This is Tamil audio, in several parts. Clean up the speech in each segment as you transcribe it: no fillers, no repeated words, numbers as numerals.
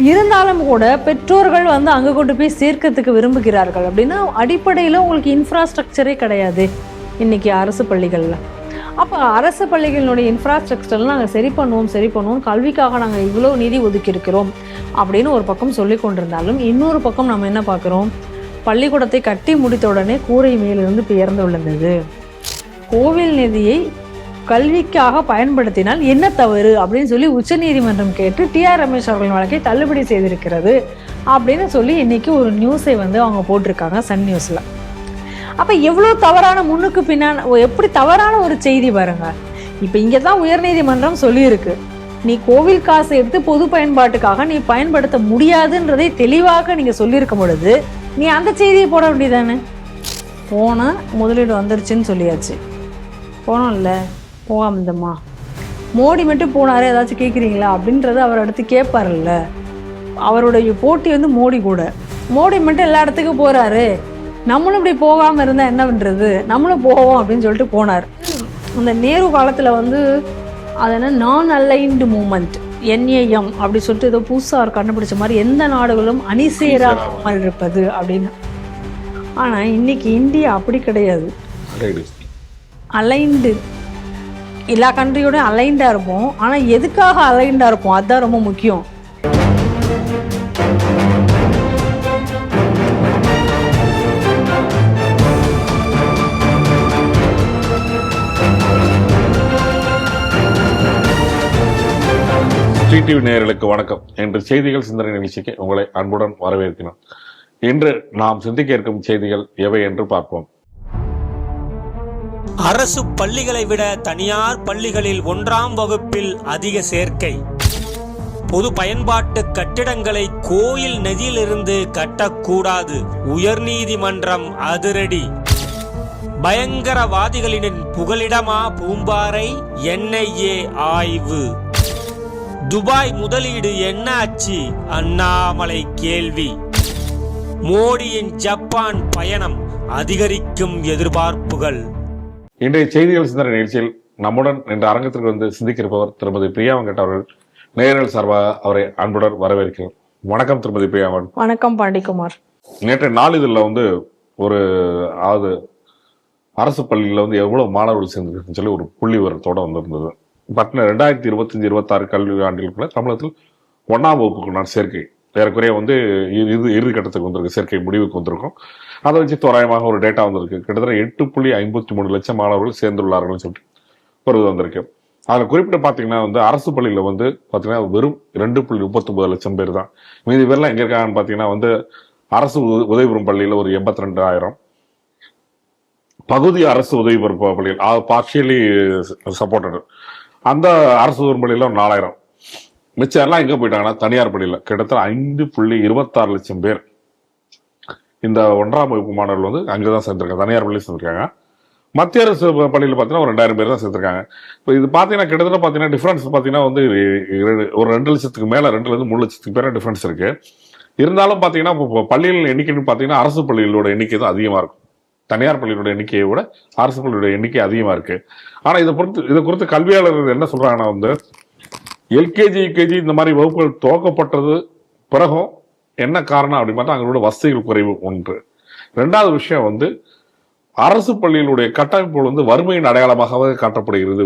இருந்தாலும் கூட பெற்றோர்கள் வந்து அங்கே கொண்டு போய் சேர்க்கறதுக்கு விரும்புகிறார்கள் அப்படின்னா அடிப்படையில் உங்களுக்கு இன்ஃப்ராஸ்ட்ரக்சரே கிடையாது இன்னைக்கு அரசு பள்ளிகளில். அப்போ அரசு பள்ளிகளினுடைய இன்ஃப்ராஸ்ட்ரக்சர்லாம் நாங்கள் சரி பண்ணுவோம் கல்விக்காக நாங்கள் இவ்வளோ நிதி ஒதுக்கி இருக்கிறோம் அப்படின்னு ஒரு பக்கம் சொல்லி கொண்டிருந்தாலும் இன்னொரு பக்கம் நம்ம என்ன பார்க்குறோம், பள்ளிக்கூடத்தை கட்டி முடித்த உடனே கூரை மேலிருந்து பெயர்ந்து விழுந்தது. கோவில் நிதியை கல்விக்காக பயன்படுத்தினால் என்ன தவறு அப்படின்னு சொல்லி உச்சநீதிமன்றம் கேட்டு டிஆர் ரமேஷ் அவர்களின் வழக்கை தள்ளுபடி செய்திருக்கிறது அப்படின்னு சொல்லி இன்னைக்கு ஒரு நியூஸை வந்து அவங்க போட்டிருக்காங்க சன் நியூஸில். அப்போ எவ்வளோ தவறான முன்னுக்கு பின்னாடி எப்படி தவறான ஒரு செய்தி பாருங்க. இப்போ இங்கே தான் உயர்நீதிமன்றம் சொல்லியிருக்கு, நீ கோவில் காசை எடுத்து பொது பயன்பாட்டுக்காக நீ பயன்படுத்த முடியாதுன்றதை தெளிவாக நீங்கள் சொல்லியிருக்கும் பொழுது நீ அந்த செய்தியை போட வேண்டியதானே. போனால் முதலீடு வந்துருச்சுன்னு சொல்லியாச்சு, போனோம்ல போகாமந்தம்மா மோடி மட்டும் போனாரே ஏதாச்சும் கேட்குறீங்களா அப்படின்றத அவர் அடுத்து கேட்பார்ல. அவருடைய போட்டி வந்து மோடி கூட, மோடி மட்டும் எல்லா இடத்துக்கும் போகிறாரு, நம்மளும் இப்படி போகாமல் இருந்தால் என்ன பண்ணுறது, நம்மளும் போவோம் அப்படின்னு சொல்லிட்டு போனார். அந்த நேரு காலத்தில் வந்து அது என்ன நான் அலைன்டு மூமெண்ட் NAM அப்படி சொல்லிட்டு ஏதோ புதுசாக கண்டுபிடிச்ச மாதிரி எந்த நாடுகளும் அணி சேராமல் இருப்பது அப்படின்னு. ஆனால் இன்னைக்கு இந்தியா அப்படி கிடையாது, அலைன்டு. எல்லா கண்ட்ரியோட அலைண்டாக இருப்போம், ஆனால் எதுக்காக அலைண்டாக இருப்போம் அதுதான் ரொம்ப முக்கியம். டிவி நேயர்களுக்கு வணக்கம். இன்று செய்திகள் சிந்தனை நிகழ்ச்சிக்கு உங்களை அன்புடன் வரவேற்கிறோம். இன்று நாம் சிந்திக்க இருக்கும் செய்திகள் எவை என்று பார்ப்போம். அரசு பள்ளிகளை விட தனியார் பள்ளிகளில் 1ஆம் வகுப்பில் அதிக சேர்க்கை. பொது பயன்பாட்டு கட்டிடங்களை கோயில் நிதியிலிருந்து கட்டக்கூடாது, உயர்நீதிமன்றம் அதிரடி. பயங்கரவாதிகளின் புகலிடமா பூம்பாறை, NIA ஆய்வு. துபாய் முதலீடு என்ன ஆச்சு, அண்ணாமலை கேள்வி. மோடியின் ஜப்பான் பயணம், அதிகரிக்கும் எதிர்பார்ப்புகள். இன்றைய செய்திகள் சிந்தனை நிகழ்ச்சியில் நம்முடன் இன்று அரங்கத்திற்கு வந்து சிந்திக்கிருப்பவர் திருமதி பிரியா வெங்கட் அவர்கள். நேயர்கள் சார்பாக அவரை அன்புடன் வரவேற்கிறோம். வணக்கம் திருமதி பிரியா. வணக்கம் பாண்டிக்குமார். நேற்றைய நாளிதழில் வந்து ஒரு அரசு பள்ளியில் வந்து எவ்வளவு மாணவர்கள் சேர்ந்துருக்குன்னு சொல்லி ஒரு புள்ளி விவரத்தோட வந்திருந்தது. 2025-26 கல்வி ஆண்டிற்குள்ள தமிழகத்தில் 1ஆம் வகுப்புக்குண்டான சேர்க்கை ஏறக்குறைய வந்து இறுதி கட்டத்துக்கு வந்திருக்கு, சேர்க்கை முடிவுக்கு வந்திருக்கும். அதை வச்சு தோராயமாக ஒரு டேட்டா வந்திருக்கு. கிட்டத்தட்ட 8.53 லட்சம் மாணவர்கள் சேர்ந்துள்ளார்கள் சொல்லிட்டு ஒரு இது வந்திருக்கு. அதில் குறிப்பிட்டு பார்த்தீங்கன்னா வந்து அரசு பள்ளியில் வந்து பார்த்தீங்கன்னா வெறும் 2.39 லட்சம் பேர் தான். மீதி பேர்லாம் எங்கே இருக்காங்கன்னு பார்த்தீங்கன்னா வந்து அரசு உதவி பெறும் பள்ளியில் ஒரு 82,000, பகுதி அரசு உதவி பெறும் பள்ளியில் பார்ஷியலி சப்போர்ட்டட் அந்த அரசு உதவி பள்ளியில் ஒரு 4,000. மிச்சம் எல்லாம் எங்க போயிட்டாங்கன்னா தனியார் பள்ளியில் கிட்டத்தட்ட 5.26 லட்சம் பேர் இந்த 1ஆம் வகுப்பு மாணவர்கள் வந்து அங்கதான் சேர்ந்திருக்காங்க, தனியார் பள்ளியில் சேர்ந்திருக்காங்க. மத்திய அரசு பள்ளியில் பார்த்தீங்கன்னா ஒரு 2,000 பேர் தான் சேர்த்திருக்காங்க. இப்போ இது பார்த்தீங்கன்னா கிட்டத்தட்ட பார்த்தீங்கன்னா டிஃபரன்ஸ் பார்த்தீங்கன்னா வந்து ஒரு 2 லட்சத்துக்கு மேல 2-3 லட்சத்துக்கு பேர் டிஃபரன்ஸ் இருக்கு. இருந்தாலும் பார்த்தீங்கன்னா இப்போ பள்ளிகள் எண்ணிக்கைன்னு பார்த்தீங்கன்னா அரசு பள்ளிகளோட எண்ணிக்கை தான் அதிகமாக இருக்கும். தனியார் பள்ளியோட எண்ணிக்கையை விட அரசு பள்ளியோட எண்ணிக்கை அதிகமா இருக்கு. ஆனா இதை குறித்து கல்வியாளர்கள் என்ன சொல்றாங்கன்னா வந்து LKG UKG இந்த மாதிரி வகுப்புகள் துவக்கப்பட்டது பிறகும் என்ன காரணம் அப்படின்னு பார்த்தா அவங்களோட வசதிகள் குறைவு ஒன்று. 2வது விஷயம் வந்து அரசு பள்ளிகளுடைய கட்டமைப்புகள் வந்து வறுமையின் அடையாளமாகவே காட்டப்படுகிறது.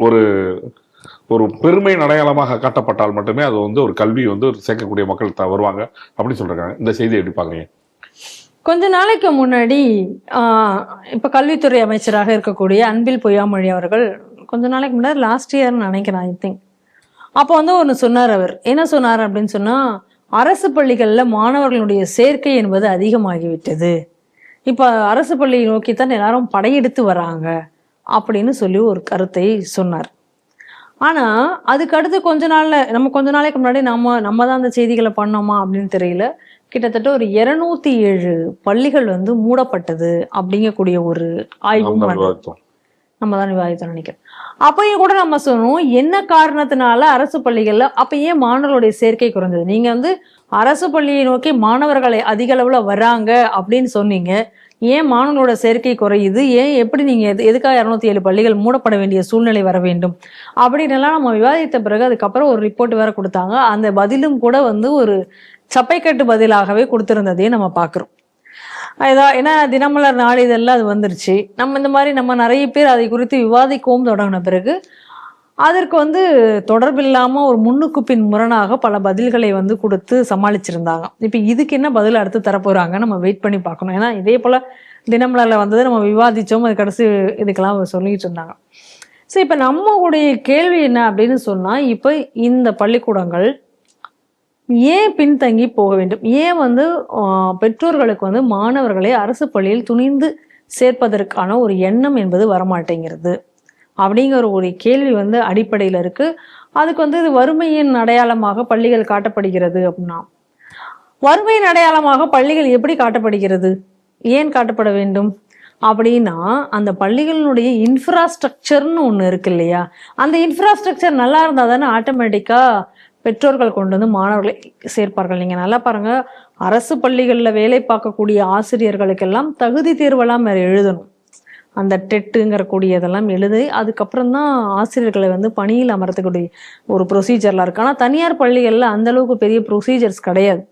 ஒரு ஒரு பெருமையின் அடையாளமாக காட்டப்பட்டால் மட்டுமே அது வந்து ஒரு கல்வி வந்து சேர்க்கக்கூடிய மக்கள் வருவாங்க அப்படின்னு சொல்றாங்க. இந்த செய்தியை எப்படி பாக்குறீங்க? கொஞ்ச நாளைக்கு முன்னாடி இப்போ கல்வித்துறை அமைச்சராக இருக்கக்கூடிய அன்பில் பொய்யாமொழி அவர்கள் கொஞ்ச நாளைக்கு முன்னாடி லாஸ்ட் இயர்னு நினைக்கிறேன், ஐ திங்க். அப்போ வந்து ஒன்று சொன்னார். அவர் என்ன சொன்னார் அப்படின்னு சொன்னால், அரசு பள்ளிகளில் மாணவர்களுடைய சேர்க்கை என்பது அதிகமாகிவிட்டது, இப்போ அரசு பள்ளியை நோக்கித்தான் எல்லாரும் படையெடுத்து வராங்க அப்படின்னு சொல்லி ஒரு கருத்தை சொன்னார். ஆனால் அதுக்கு அடுத்து கொஞ்ச நாளைக்கு முன்னாடி நம்ம தான் அந்த செய்திகளை பண்ணோமா அப்படின்னு தெரியல, கிட்டத்தட்ட ஒரு 207 பள்ளிகள் வந்து மூடப்பட்டது அப்படிங்கக்கூடிய ஒரு ஆய்வு நம்ம தான் விவாதித்தோம் நினைக்கிறேன். அப்பயும் கூட நம்ம சொன்னோம் என்ன காரணத்தினால அரசு பள்ளிகள்ல அப்ப ஏன் மாணவர்களுடைய சேர்க்கை குறைஞ்சது. நீங்க வந்து அரசு பள்ளியை நோக்கி மாணவர்களை அதிக அளவுல வர்றாங்க அப்படின்னு சொன்னீங்க, ஏன் மாணவர்களோட சேர்க்கை குறையுது, ஏன் எப்படி நீங்கள் எதுக்காக 207 பள்ளிகள் மூடப்பட வேண்டிய சூழ்நிலை வர வேண்டும் அப்படின்னுலாம் நம்ம விவாதித்த பிறகு அதுக்கப்புறம் ஒரு ரிப்போர்ட் வேற கொடுத்தாங்க. அந்த பதிலும் கூட வந்து ஒரு சப்பைக்கட்டு பதிலாகவே கொடுத்திருந்ததையும் நம்ம பார்க்குறோம். ஏன்னா தினமலர் நாளிதழில் அது வந்துருச்சு. நம்ம இந்த மாதிரி நம்ம நிறைய பேர் அதை குறித்து விவாதிக்கவும் தொடங்கின பிறகு அதற்கு வந்து தொடர்பில்லாமல் ஒரு முன்னுக்கு பின் முரணாக பல பதில்களை வந்து கொடுத்து சமாளிச்சிருந்தாங்க. இப்போ இதுக்கு என்ன பதில் அடுத்து தரப்போகிறாங்க நம்ம வெயிட் பண்ணி பார்க்கணும். ஏன்னா இதே போல் தினமலரில் வந்தது நம்ம விவாதித்தோம், அது கடைசி இதுக்கெல்லாம் சொல்லிட்டு இருந்தாங்க. ஸோ இப்போ நம்மளுடைய கேள்வி என்ன அப்படின்னு சொன்னால், இப்போ இந்த பள்ளிக்கூடங்கள் ஏன் பின்தங்கி போக வேண்டும், ஏன் வந்து பெற்றோர்களுக்கு வந்து மாணவர்களை அரசு பள்ளியில் துணிந்து சேர்ப்பதற்கான ஒரு எண்ணம் என்பது வரமாட்டேங்கிறது அப்படிங்கிற ஒரு கேள்வி வந்து அடிப்படையில் இருக்கு. அதுக்கு வந்து இது வறுமையின் அடையாளமாக பள்ளிகள் காட்டப்படுகிறது அப்படின்னா, வறுமையின் அடையாளமாக பள்ளிகள் எப்படி காட்டப்படுகிறது, ஏன் காட்டப்பட வேண்டும் அப்படின்னா, அந்த பள்ளிகளினுடைய இன்ஃப்ராஸ்ட்ரக்சர்னு ஒன்று இருக்கு இல்லையா, அந்த இன்ஃப்ராஸ்ட்ரக்சர் நல்லா இருந்தால் தானே ஆட்டோமேட்டிக்காக பெற்றோர்கள் கொண்டு வந்து மாணவர்களை சேர்ப்பார்கள். நீங்கள் நல்லா பாருங்க, அரசு பள்ளிகளில் வேலை பார்க்கக்கூடிய ஆசிரியர்களுக்கெல்லாம் தகுதி தேர்வெல்லாம் எழுதணும். அந்த டெட்டுங்கிற கூடியதெல்லாம் எழுதி அதுக்கப்புறம் தான் ஆசிரியர்களை வந்து பணியில் அமர்த்தக்கூடிய ஒரு ப்ரொசீஜர்லாம் இருக்கு. ஆனால் தனியார் பள்ளிகளில் அந்த அளவுக்கு பெரிய ப்ரொசீஜர்ஸ் கிடையாது.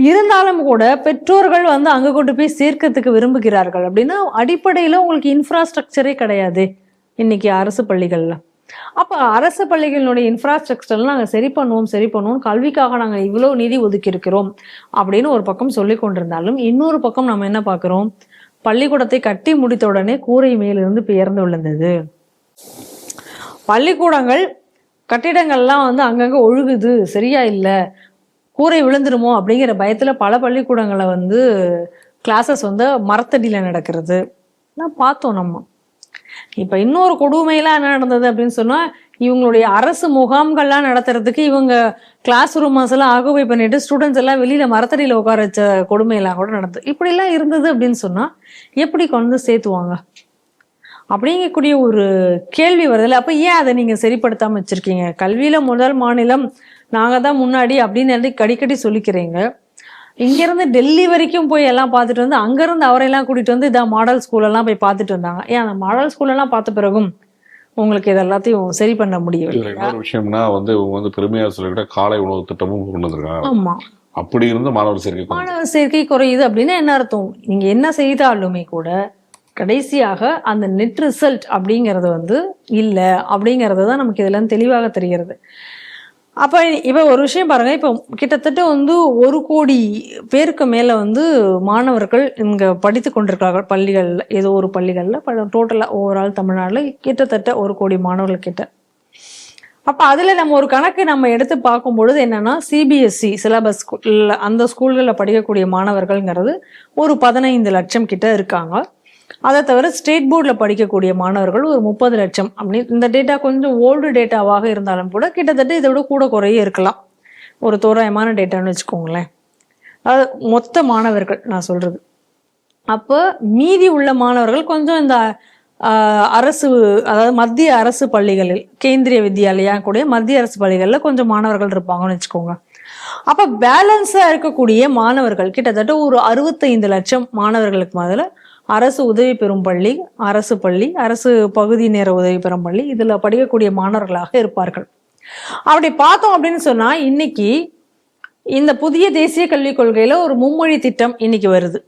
இருந்தாலும் கூட பெற்றோர்கள் வந்து அங்கே கொண்டு போய் சேர்க்கறதுக்கு விரும்புகிறார்கள் அப்படின்னா, அடிப்படையில் உங்களுக்கு இன்ஃப்ராஸ்ட்ரக்சரே கிடையாது இன்னைக்கு அரசு பள்ளிகளில். அப்போ அரசு பள்ளிகளினுடைய இன்ஃப்ராஸ்ட்ரக்சர்லாம் நாங்கள் சரி பண்ணுவோம் கல்விக்காக நாங்கள் இவ்வளோ நிதி ஒதுக்கி இருக்கிறோம் அப்படின்னு ஒரு பக்கம் சொல்லி கொண்டிருந்தாலும், இன்னொரு பக்கம் நம்ம என்ன பார்க்குறோம், பள்ளிக்கூடத்தை கட்டி முடித்த உடனே கூரை மேலிருந்து பெயர்ந்து விழுந்தது. பள்ளிக்கூடங்கள் கட்டிடங்கள்லாம் வந்து அங்கங்கே ஒழுகுது, சரியா இல்லை, கூரை விழுந்துருமோ அப்படிங்கிற பயத்தில் பல பள்ளிக்கூடங்களை வந்து கிளாஸஸ் வந்து மரத்தடியில் நடக்கிறது நான் பார்த்தோம் நம்ம. இப்போ இன்னொரு கொடுமையெல்லாம் என்ன நடந்தது அப்படின்னு சொன்னால், இவங்களுடைய அரசு முகாம்கள்லாம் நடத்துறதுக்கு இவங்க கிளாஸ் ரூம்ஸ் எல்லாம் ஆக்குபை பண்ணிட்டு ஸ்டூடெண்ட்ஸ் எல்லாம் வெளியில மரத்தடியில் உட்கார வச்ச கொடுமையெல்லாம் கூட நடந்தது. இப்படிலாம் இருந்தது அப்படின்னு சொன்னா எப்படி கொண்டு சேர்த்துவாங்க அப்படிங்கக்கூடிய ஒரு கேள்வி வருதுல்ல. அப்ப ஏன் அதை நீங்க சரிப்படுத்தாம வச்சிருக்கீங்க? கல்வியில முதல் மாநிலம் நாங்க தான் முன்னாடி அப்படின்னு அடிக்கடி சொல்லிக்கிறீங்க. இங்கிருந்து டெல்லி வரைக்கும் போய் எல்லாம் பார்த்துட்டு வந்து அங்கிருந்து அவரையெல்லாம் கூட்டிட்டு வந்து இதான் மாடல் ஸ்கூலெல்லாம் போய் பார்த்துட்டு வந்தாங்க. ஏன் அந்த மாடல் ஸ்கூலெல்லாம் பார்த்த பிறகும் உங்களுக்கு இது எல்லாத்தையும் சரி பண்ண முடியும்? இன்னொரு விஷயம்னா வந்து இவங்க வந்து பெருமையா சொல்லிக்கிட்ட காலை உணவு திட்டமும் கொண்டு வந்திருக்காங்க. ஆமா, அப்படி இருந்து மாணவர் சேர்க்கை குறையுது அப்படின்னா என்ன அர்த்தம்? நீங்க என்ன செய்தாலுமே கூட கடைசியாக அந்த நெட் ரிசல்ட் அப்படிங்கிறது வந்து இல்லை அப்படிங்கிறது தான் நமக்கு இதெல்லாம் தெளிவாக தெரிகிறது. அப்போ இப்போ ஒரு விஷயம் பாருங்க, இப்போ கிட்டத்தட்ட வந்து 1 கோடி பேருக்கு மேலே வந்து மாணவர்கள் இங்கே படித்து கொண்டிருக்கிறார்கள் பள்ளிகளில், ஏதோ ஒரு பள்ளிகளில் டோட்டலாக ஓவரால் தமிழ்நாட்டில் கிட்டத்தட்ட 1 கோடி மாணவர்கள் கிட்ட. அப்போ அதில் நம்ம ஒரு கணக்கு நம்ம எடுத்து பார்க்கும் பொழுது என்னன்னா, சிபிஎஸ்சி சிலபஸ் ஸ்கூலில் அந்த ஸ்கூல்களில் படிக்கக்கூடிய மாணவர்கள்ங்கிறது ஒரு 15 லட்சம் கிட்ட இருக்காங்க. அதை தவிர ஸ்டேட் போர்டில் படிக்கக்கூடிய மாணவர்கள் ஒரு 30 லட்சம். அப்படி இந்த டேட்டா கொஞ்சம் ஓல்டு டேட்டாவாக இருந்தாலும் கூட கிட்டத்தட்ட இதை விட கூட குறைய இருக்கலாம், ஒரு தோராயமான டேட்டான்னு வச்சுக்கோங்களேன். அதாவது மொத்த மாணவர்கள் நான் சொல்றது. அப்போ மீதி உள்ள மாணவர்கள் கொஞ்சம் இந்த அரசு, அதாவது மத்திய அரசு பள்ளிகளில், கேந்திரிய வித்யாலயா கூட மத்திய அரசு பள்ளிகளில் கொஞ்சம் மாணவர்கள் இருப்பாங்கன்னு வச்சுக்கோங்க. அப்போ பேலன்ஸாக இருக்கக்கூடிய மாணவர்கள் கிட்டத்தட்ட ஒரு 65 லட்சம் மாணவர்களுக்கு முதல்ல அரசு உதவி பெறும் பள்ளி, அரசு பள்ளி, அரசு பகுதி நேர உதவி பெறும் பள்ளி, இதில் படிக்கக்கூடிய மாணவர்களாக இருப்பார்கள். அப்படி பார்த்தோம் அப்படின்னு சொன்னால், இன்னைக்கு இந்த புதிய தேசிய கல்விக் கொள்கையில் ஒரு மும்மொழி திட்டம் இன்னைக்கு வருது.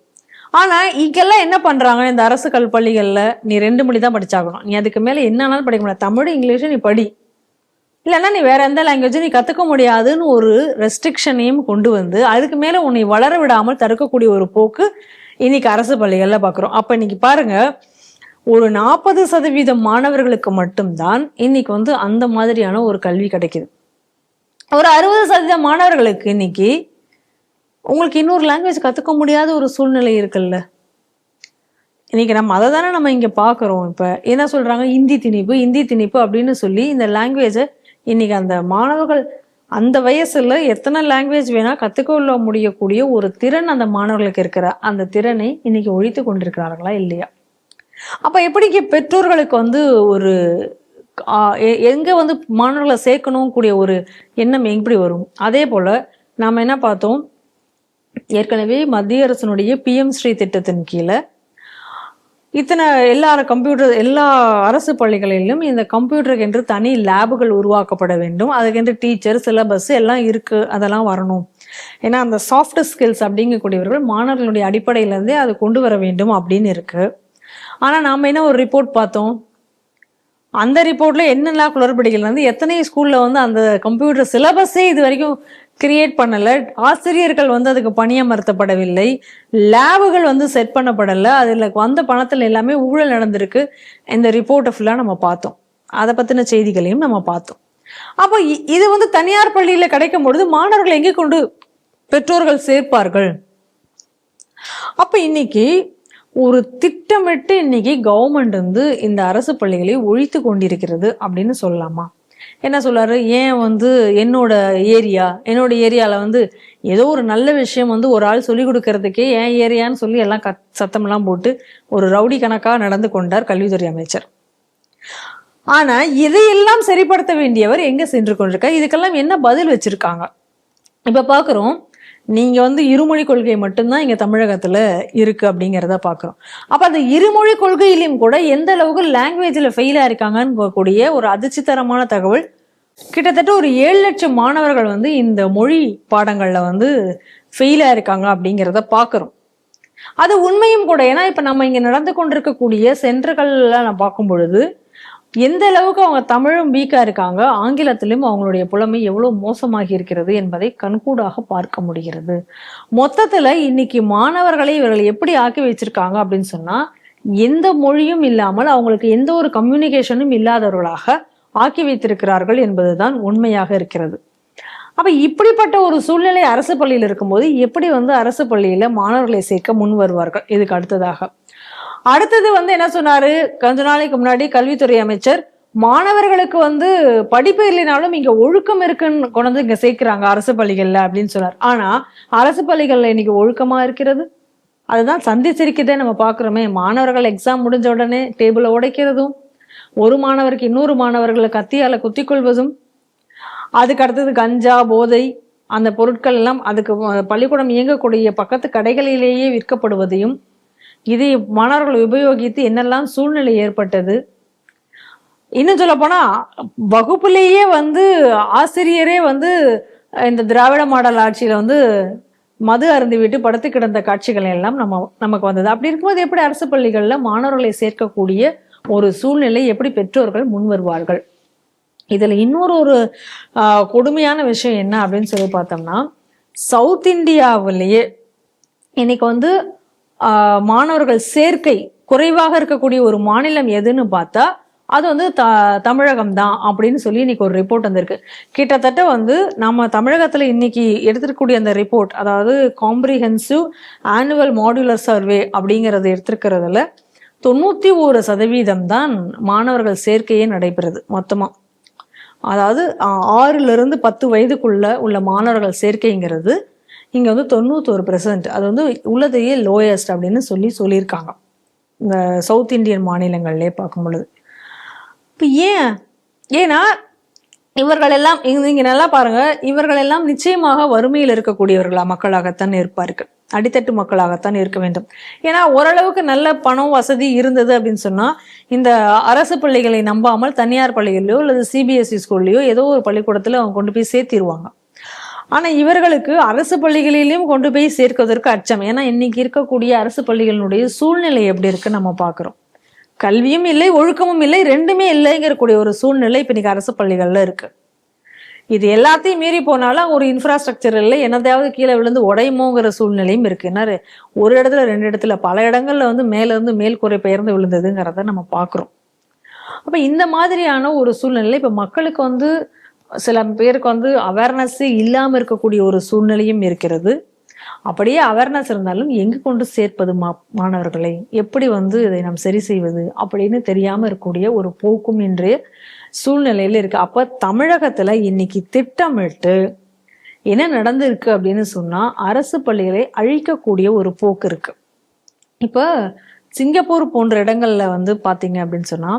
ஆனால் இங்கெல்லாம் என்ன பண்ணுறாங்க, இந்த அரசு பள்ளிகளில் நீ 2 மொழி தான் படிச்சாகணும், நீ அதுக்கு மேலே என்னன்னாலும் படிக்க முடியாது, தமிழ் இங்கிலீஷு நீ படி, இல்லைன்னா நீ வேற எந்த லாங்குவேஜும் நீ கற்றுக்க முடியாதுன்னு ஒரு ரெஸ்ட்ரிக்ஷனையும் கொண்டு வந்து அதுக்கு மேலே உன்னை வளர விடாமல் தடுக்கக்கூடிய ஒரு போக்கு இன்னைக்கு அரசு பள்ளிகளில் பார்க்குறோம். அப்போ இன்னைக்கு பாருங்க, ஒரு 40% மாணவர்களுக்கு மட்டும்தான் இன்னைக்கு வந்து அந்த மாதிரியான ஒரு கல்வி கிடைக்குது. ஒரு 60% மாணவர்களுக்கு இன்னைக்கு உங்களுக்கு இன்னொரு லாங்குவேஜ் கற்றுக்க முடியாத ஒரு சூழ்நிலை இருக்குல்ல. இன்னைக்கு நம்ம அதை தானே நம்ம இங்கே பார்க்குறோம். இப்போ என்ன சொல்கிறாங்க, இந்தி திணிப்பு அப்படின்னு சொல்லி இந்த லாங்குவேஜை இன்னைக்கு அந்த மாணவர்கள் அந்த வயசுல எத்தனை லாங்குவேஜ் வேணா கற்றுக்கொள்ள முடியக்கூடிய ஒரு திறன் அந்த மாணவர்களுக்கு இருக்கிற அந்த திறனை இன்னைக்கு ஒழித்து கொண்டிருக்கிறார்களா இல்லையா? அப்போ எப்படிக்கு பெற்றோர்களுக்கு வந்து ஒரு எங்கே வந்து மாணவர்களை சேர்க்கணும் கூடிய ஒரு எண்ணம் எப்படி வரும்? அதே போல் நாம் என்ன பார்த்தோம், ஏற்கனவே மத்திய அரசினுடைய PM ஸ்ரீ திட்டத்தின் கீழே எல்லா அரசு பள்ளிகளிலும் இந்த கம்ப்யூட்டருக்கு என்று தனி லேபுகள் உருவாக்கப்பட வேண்டும். அதுக்கென்று டீச்சர், சிலபஸ் எல்லாம் இருக்கு, அதெல்லாம் வரணும். ஏன்னா அந்த சாஃப்ட் ஸ்கில்ஸ் அப்படிங்கக்கூடியவர்கள் மாணவர்களுடைய அடிப்படையிலேருந்தே அதை கொண்டு வர வேண்டும் அப்படின்னு இருக்கு. ஆனா நாம என்ன ஒரு ரிப்போர்ட் பார்த்தோம், அந்த ரிப்போர்ட்ல என்னெல்லாம் குளறுபடிகள் வந்து எத்தனை ஸ்கூல்ல வந்து அந்த கம்ப்யூட்டர் சிலபஸே இது வரைக்கும் கிரியேட் பண்ணல, ஆசிரியர்கள் வந்து அதுக்கு பணியமர்த்தப்படவில்லை, லேபுகள் வந்து செட் பண்ணப்படலை, அதுல வந்த பணத்துல எல்லாமே ஊழல் நடந்திருக்கு. இந்த ரிப்போர்ட்டை ஃபுல்லா நம்ம பார்த்தோம், அதை பத்தின செய்திகளையும் நம்ம பார்த்தோம். அப்போ இது வந்து தனியார் பள்ளியில கிடைக்கும் பொழுது மாணவர்கள் எங்கே கொண்டு பெற்றோர்கள் சேர்ப்பார்கள்? அப்ப இன்னைக்கு ஒரு திட்டமிட்டு இன்னைக்கு கவர்மெண்ட் வந்து இந்த அரசு பள்ளிகளை ஒழித்து கொண்டிருக்கிறது அப்படின்னு சொல்லலாமா? என்ன சொல்றாரு, ஏன் வந்து என்னோட ஏரியால வந்து ஏதோ ஒரு நல்ல விஷயம் வந்து ஒரு ஆள் சொல்லி கொடுக்கறதுக்கே ஏன் ஏரியான்னு சொல்லி எல்லாம் சத்தமெல்லாம் போட்டு ஒரு ரவுடி கணக்கா நடந்து கொண்டார் கல்வித்துறை அமைச்சர். ஆனா இதையெல்லாம் சரிப்படுத்த வேண்டியவர் எங்க சென்று கொண்டிருக்கார்? இதுக்கெல்லாம் என்ன பதில் வச்சிருக்காங்க? இப்ப பாக்குறோம், நீங்க வந்து இருமொழி கொள்கை மட்டும்தான் இங்க தமிழகத்துல இருக்கு அப்படிங்கிறத பாக்குறோம். அப்ப அந்த இருமொழி கொள்கையிலும் கூட எந்த அளவுக்கு லாங்குவேஜ்ல ஃபெயிலா இருக்காங்கன்னு கூடிய ஒரு அதிர்ச்சித்தரமான தகவல். கிட்டத்தட்ட ஒரு 7 லட்சம் மாணவர்கள் வந்து இந்த மொழி பாடங்கள்ல வந்து ஃபெயிலா இருக்காங்க அப்படிங்கிறத பாக்குறோம். அது உண்மையும் கூட. ஏன்னா இப்ப நம்ம இங்க நடந்து கொண்டிருக்கக்கூடிய சென்டர்கள்ல நான் பார்க்கும் பொழுது எந்த அளவுக்கு அவங்க தமிழும் வீக்கா இருக்காங்க, ஆங்கிலத்திலும் அவங்களுடைய புலமை எவ்வளவு மோசமாகி இருக்கிறது என்பதை கண்கூடாக பார்க்க முடிகிறது. மொத்தத்துல இன்னைக்கு மாணவர்களை இவர்கள் எப்படி ஆக்கி வச்சிருக்காங்க அப்படின்னு சொன்னா, எந்த மொழியும் இல்லாமல் அவங்களுக்கு எந்த ஒரு கம்யூனிகேஷனும் இல்லாதவர்களாக ஆக்கி வைத்திருக்கிறார்கள் என்பதுதான் உண்மையாக இருக்கிறது. அப்ப இப்படிப்பட்ட ஒரு சூழ்நிலை அரசு பள்ளியில் இருக்கும்போது எப்படி வந்து அரசு பள்ளியில மாணவர்களை சேர்க்க முன் வருவார்கள்? இதுக்கு அடுத்தது வந்து என்ன சொன்னாரு, கொஞ்ச நாளைக்கு முன்னாடி கல்வித்துறை அமைச்சர், மாணவர்களுக்கு வந்து படிப்பு இல்லைனாலும் இங்க ஒழுக்கம் இருக்குன்னு கொண்டு வந்து இங்க சேர்க்கிறாங்க அரசு பள்ளிகள்ல அப்படின்னு சொன்னார். ஆனா அரசு பள்ளிகள்ல இன்னைக்கு ஒழுக்கமா இருக்கிறது? அதுதான் சந்திச்சிருக்கதே நம்ம பாக்குறோமே. மாணவர்கள் எக்ஸாம் முடிஞ்ச உடனே டேபிளை உடைக்கிறதும், ஒரு மாணவருக்கு இன்னொரு மாணவர்களை கத்தியால குத்திக் கொள்வதும், அதுக்கு அடுத்தது கஞ்சா, போதை, அந்த பொருட்கள் எல்லாம் அதுக்கு பள்ளிக்கூடம் இயங்கக்கூடிய பக்கத்து கடைகளிலேயே விற்கப்படுவதையும், இதை மாணவர்கள் உபயோகித்து என்னெல்லாம் சூழ்நிலை ஏற்பட்டது. இன்னும் சொல்ல போனா வகுப்புலேயே வந்து ஆசிரியரே வந்து இந்த திராவிட மாடல் ஆட்சியில வந்து மது அருந்தி விட்டு படுத்து கிடந்த காட்சிகள் எல்லாம் நமக்கு வந்தது. அப்படி இருக்கும்போது எப்படி அரசு பள்ளிகள்ல மாணவர்களை சேர்க்கக்கூடிய ஒரு சூழ்நிலை எப்படி பெற்றோர்கள் முன் வருவார்கள்? இதுல இன்னொரு கொடுமையான விஷயம் என்ன அப்படின்னு சொல்லி பார்த்தோம்னா, சவுத் இந்தியாவிலேயே இன்னைக்கு வந்து மாணவர்கள் சேர்க்கை குறைவாக இருக்கக்கூடிய ஒரு மாநிலம் எதுன்னு பார்த்தா அது வந்து தமிழகம் தான் அப்படின்னு சொல்லி இன்னைக்கு ஒரு ரிப்போர்ட் வந்திருக்கு. கிட்டத்தட்ட வந்து நம்ம தமிழகத்துல இன்னைக்கு எடுத்துக்கூடிய அந்த ரிப்போர்ட், அதாவது காம்ப்ரிஹென்சிவ் ஆனுவல் மாடுலர் சர்வே அப்படிங்கறது எடுத்திருக்கிறதுல 91% தான் மாணவர்கள் சேர்க்கையே நடைபெறுது மொத்தமா. அதாவது 6-10 வயதுக்குள்ள உள்ள மாணவர்கள் சேர்க்கைங்கிறது இங்க வந்து 91%. அது வந்து உள்ளதையே லோயஸ்ட் அப்படின்னு சொல்லியிருக்காங்க இந்த சவுத் இந்தியன் மாநிலங்கள்லயே பார்க்கும் பொழுது. இப்போ ஏன்னா இவர்கள் எல்லாம் இங்க நல்லா பாருங்க, இவர்கள் எல்லாம் நிச்சயமாக வறுமையில் இருக்கக்கூடியவர்களா மக்களாகத்தான் இருப்பார்கள், அடித்தட்டு மக்களாகத்தான் இருக்க வேண்டும். ஏன்னா ஓரளவுக்கு நல்ல பணம் வசதி இருந்தது அப்படின்னு சொன்னா இந்த அரசு பள்ளிகளை நம்பாமல் தனியார் பள்ளிகளிலோ அல்லது CBSE ஸ்கூல்லையோ ஏதோ ஒரு பள்ளிக்கூடத்துல அவங்க கொண்டு போய் சேர்த்திருவாங்க. ஆனா இவர்களுக்கு அரசு பள்ளிகளிலும் கொண்டு போய் சேர்ப்பதற்கு அச்சம். ஏன்னா இன்னைக்கு இருக்கக்கூடிய அரசு பள்ளிகளினுடைய சூழ்நிலை எப்படி இருக்குன்னு நம்ம பாக்குறோம். கல்வியும் இல்லை, ஒழுக்கமும் இல்லை, ரெண்டுமே இல்லைங்கிற ஒரு சூழ்நிலை இப்ப இன்னைக்கு அரசு பள்ளிகள்ல இருக்கு. இது எல்லாத்தையும் மீறி போனாலும் ஒரு இன்ஃப்ராஸ்ட்ரக்சர் இல்லை, என்னதையாவது கீழே விழுந்து உடையுமோங்கிற சூழ்நிலையும் இருக்கு. என்ன ஒரு இடத்துல 2 இடத்துல பல இடங்கள்ல வந்து மேல இருந்து மேல்கூரை பெயர்ந்து விழுந்ததுங்கிறத நம்ம பாக்குறோம். அப்ப இந்த மாதிரியான ஒரு சூழ்நிலை இப்ப மக்களுக்கு வந்து சில பேருக்கு வந்து அவேர்னஸ் இல்லாம இருக்கக்கூடிய ஒரு சூழ்நிலையும் இருக்கிறது. அப்படியே அவேர்னஸ் இருந்தாலும் எங்கு கொண்டு சேர்ப்பது மாணவர்களை, எப்படி வந்து இதை நாம் சரி செய்வது அப்படின்னு தெரியாம இருக்கக்கூடிய ஒரு போக்கும் இன்றைய சூழ்நிலையில இருக்கு. அப்ப தமிழகத்துல இன்னைக்கு திட்டமிட்டு என்ன நடந்திருக்கு அப்படின்னு சொன்னா அரசு பள்ளிகளை அழிக்கக்கூடிய ஒரு போக்கு இருக்கு. இப்ப சிங்கப்பூர் போன்ற இடங்கள்ல வந்து பாத்தீங்க அப்படின்னு சொன்னா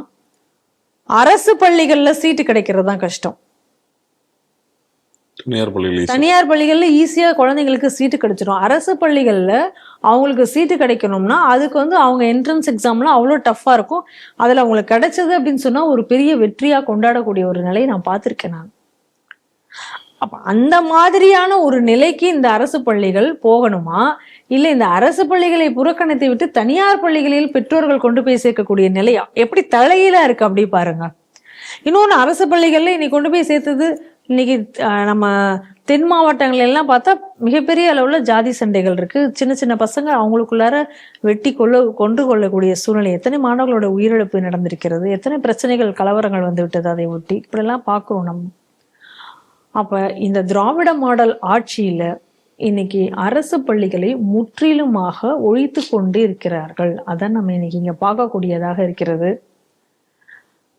அரசு பள்ளிகள்ல சீட்டு கிடைக்கிறது தான் கஷ்டம். தனியார் பள்ளிகள்ல ஈஸியா குழந்தைங்களுக்கு சீட்டு கிடைச்சிடும். அரசு பள்ளிகள்ல அவங்களுக்கு சீட்டு கிடைக்கணும்னா அதுக்கு வந்து அவங்க என்ட்ரன்ஸ் எக்ஸாம்லாம் அவ்வளோ டஃப்பா இருக்கும். அதுல அவங்களுக்கு கிடைச்சது அப்படின்னு சொன்னா ஒரு பெரிய வெற்றியா கொண்டாடக்கூடிய ஒரு நிலையை நான் பார்த்திருக்கேன் நான். அப்ப அந்த மாதிரியான ஒரு நிலைக்கு இந்த அரசு பள்ளிகள் போகணுமா, இல்ல இந்த அரசு பள்ளிகளை புறக்கணித்து விட்டு தனியார் பள்ளிகளில் பெற்றோர்கள் கொண்டு போய் சேர்க்கக்கூடிய நிலையா எப்படி தலையில இருக்கு அப்படி பாருங்க. இன்னொன்னு, அரசு பள்ளிகள்ல இன்னைக்கு கொண்டு போய் சேர்த்தது இன்னைக்கு நம்ம தென் மாவட்டங்கள் எல்லாம் பார்த்தா மிகப்பெரிய அளவுல ஜாதி சண்டைகள் இருக்கு. சின்ன சின்ன பசங்க அவங்களுக்குள்ளார வெட்டி கொண்டு கொள்ளக்கூடிய சூழ்நிலை, எத்தனை மாணவர்களோட உயிரிழப்பு நடந்திருக்கிறது, எத்தனை பிரச்சனைகள் கலவரங்கள் வந்து விட்டது அதை ஒட்டி, இப்படிலாம் பார்க்கிறோம் நம்ம. அப்ப இந்த திராவிட மாடல் ஆட்சியில இன்னைக்கு அரசு பள்ளிகளை முற்றிலுமாக ஒழித்து கொண்டு இருக்கிறார்கள். அதான் நம்ம இன்னைக்கு இங்க பார்க்கக்கூடியதாக இருக்கிறது.